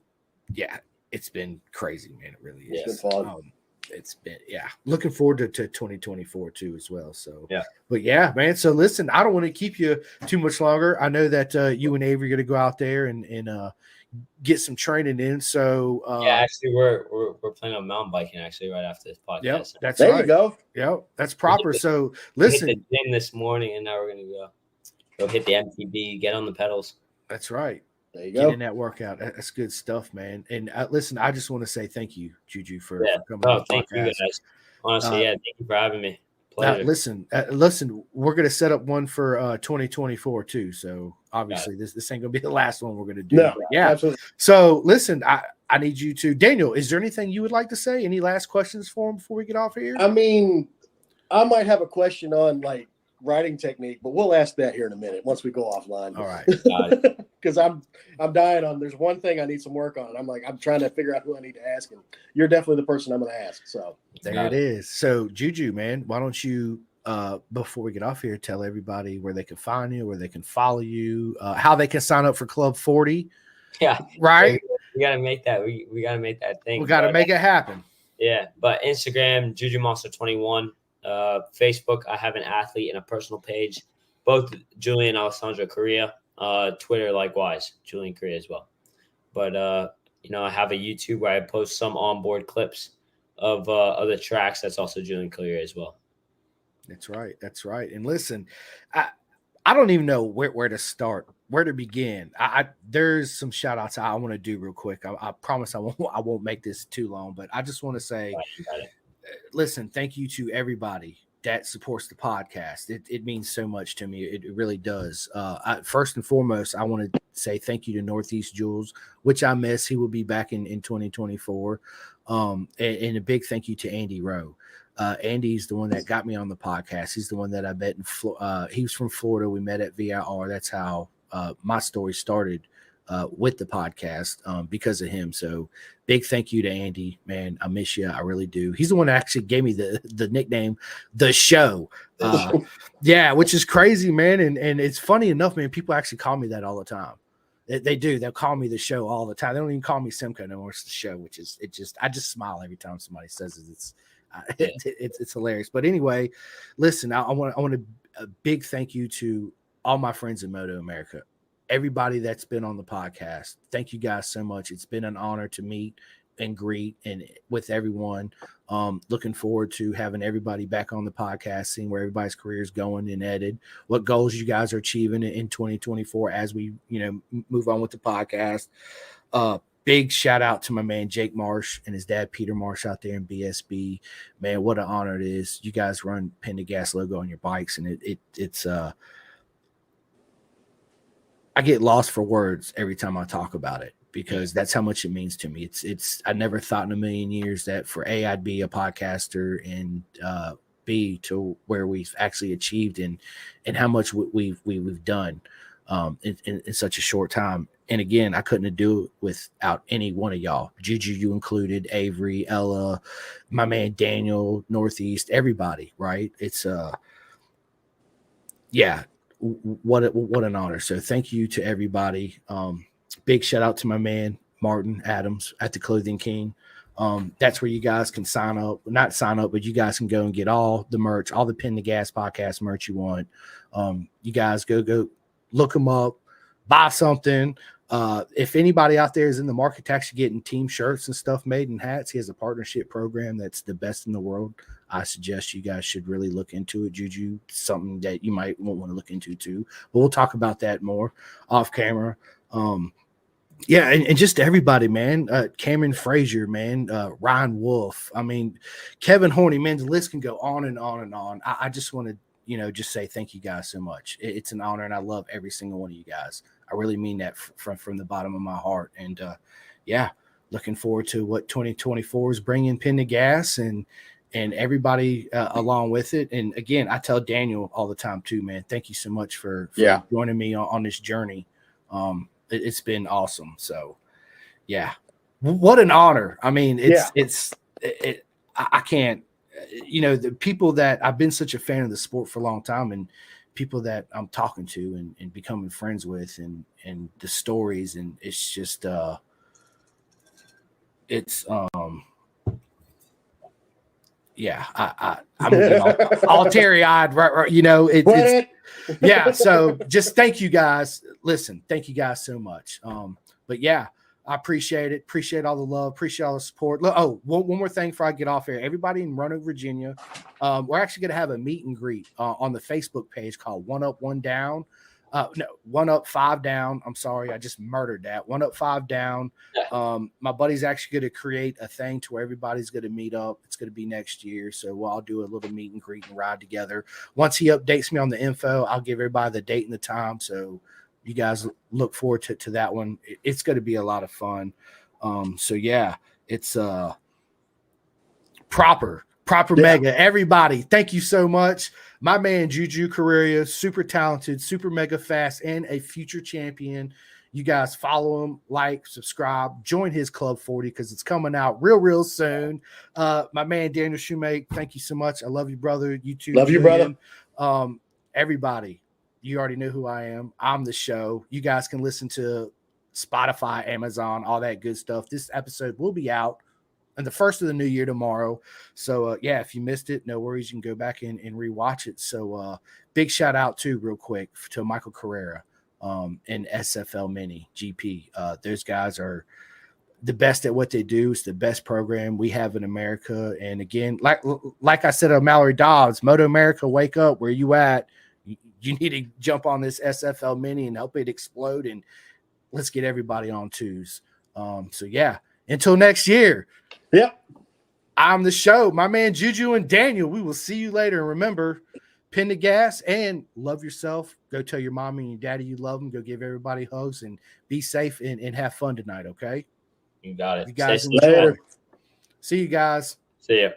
crazy, man. It really is. It's been fun. It's been looking forward to 2024 too as well. So but man, so listen, I don't want to keep you too much longer. I know that you and Avery are going to go out there and get some training in. So actually we're planning on mountain biking actually right after this podcast. Yep, that's there right. You go. Yep, that's proper. So We listen, hit the gym this morning and now we're gonna go hit the MTB, get on the pedals. That's right. There you Get go. in that workout. That's good stuff, man. And listen, I just want to say thank you, Juju, for coming on the thank podcast. you guys. Honestly, thank you for having me. Pleasure. Listen, we're gonna set up one for 2024 too. So obviously this ain't gonna be the last one we're gonna do. No, yeah. absolutely. So listen, I need you to, Daniel, is there anything you would like to say? Any last questions for him before we get off here? I mean, I might have a question on like riding technique, but we'll ask that here in a minute once we go offline. All right. Because I'm dying on. There's one thing I need some work on. I'm trying to figure out who I need to ask, and you're definitely the person I'm going to ask. So there it is. So Juju, man, why don't you before we get off here, tell everybody where they can find you, where they can follow you, how they can sign up for Club 40. Yeah, right. We gotta make that. We gotta make that thing. We gotta make it happen. Yeah, but Instagram, Juju Monster 21. Facebook, I have an athlete and a personal page, both Julian Alessandro Correa. Twitter, likewise, Julian Correa as well. But I have a YouTube where I post some onboard clips of other tracks. That's also Julian Correa as well. That's right. That's right. And listen, I don't even know where to start, where to begin. There's some shout outs I want to do real quick. I promise I won't make this too long, but I just want to say, listen, thank you to everybody that supports the podcast. It means so much to me. It really does. First and foremost, I want to say thank you to Northeast Jules, which I miss. He will be back in 2024. And a big thank you to Andy Rowe. Andy's the one that got me on the podcast. He's the one that I met in he was from Florida. We met at VIR. That's how my story started with the podcast because of him. So big thank you to Andy, man. I miss you. I really do. He's the one that actually gave me the nickname, The Show. Yeah, which is crazy, man. And it's funny enough, man, people actually call me that all the time. They do. They'll call me The Show all the time. They don't even call me Simcoe no more. It's The Show, which is I just smile every time somebody says it. It's hilarious. But anyway, listen, I want a big thank you to all my friends in Moto America. Everybody that's been on the podcast, thank you guys so much. It's been an honor to meet and greet and with everyone. Looking forward to having everybody back on the podcast, seeing where everybody's career is going and headed, what goals you guys are achieving in 2024 as we move on with the podcast. Big shout out to my man Jake Marsh and his dad Peter Marsh out there in BSB. Man, what an honor it is. You guys run Pendergast logo on your bikes, and it's I get lost for words every time I talk about it. because that's how much it means to me. I never thought in a million years that for A, I'd be a podcaster, and B, to where we've actually achieved and how much we've done in such a short time. And again, I couldn't do it without any one of y'all. Juju, you included, Avery, Ella, my man Daniel, Northeast, everybody, right? It's what an honor. So thank you to everybody. Big shout out to my man Martin Adams at the Clothing King. That's where you guys can not sign up, but you guys can go and get all the merch, all the Pin the Gas podcast merch you want. You guys go look them up, buy something. If anybody out there is in the market to actually getting team shirts and stuff made and hats, he has a partnership program that's the best in the world. I suggest you guys should really look into it. Juju, something that you might want to look into too, but we'll talk about that more off camera. Yeah, and just everybody, man. Cameron Frazier, man. Ryan Wolf. I mean, Kevin Horney, man. The list can go on and on and on. I just want to, just say thank you guys so much. It's an honor, and I love every single one of you guys. I really mean that from the bottom of my heart. And looking forward to what 2024 is bringing Pin the Gas and everybody along with it. And again, I tell Daniel all the time too, man. Thank you so much for joining me on this journey. It's been awesome. So, what an honor. I mean, I can't, the people that I've been such a fan of the sport for a long time, and people that I'm talking to and becoming friends with, and the stories, and it's just, I'm all teary-eyed, right? So just thank you guys. Listen, thank you guys so much. But I appreciate it. Appreciate all the love. Appreciate all the support. Oh, one more thing before I get off here. Everybody in Roanoke, Virginia, we're actually going to have a meet and greet on the Facebook page called One Up, One Down. No, 1 Up, 5 Down. I'm sorry, I just murdered that. 1 Up, 5 Down. My buddy's actually going to create a thing to where everybody's going to meet up. It's going to be next year, so I'll do a little meet and greet and ride together. Once he updates me on the info, I'll give everybody the date and the time. So you guys look forward to that one. It's going to be a lot of fun. It's proper mega. Everybody, thank you so much. My man Julian Correa, super talented, super mega fast, and a future champion. You guys follow him, like, subscribe, join his Club 40 because it's coming out real soon. My man Daniel Shoemake, thank you so much. I love you, brother. You too. Love Julian. you, brother. Everybody, you already know who I am. I'm the show. You guys can listen to Spotify, Amazon, all that good stuff. This episode will be out and the first of the new year tomorrow. So if you missed it, no worries. You can go back and rewatch it. So big shout out too, real quick, to Michael Carrera and SFLMINIGP. Those guys are the best at what they do. It's the best program we have in America. And again, like I said of Mallory Dobbs, Moto America, wake up. Where you at? You need to jump on this SFL Mini and help it explode. And let's get everybody on twos. Until next year. Yep. I'm the show. My man Juju and Daniel. We will see you later. And remember, Pin the Gas and love yourself. Go tell your mommy and your daddy you love them. Go give everybody hugs and be safe and have fun tonight, okay? You got it. You guys later. See you guys. See ya.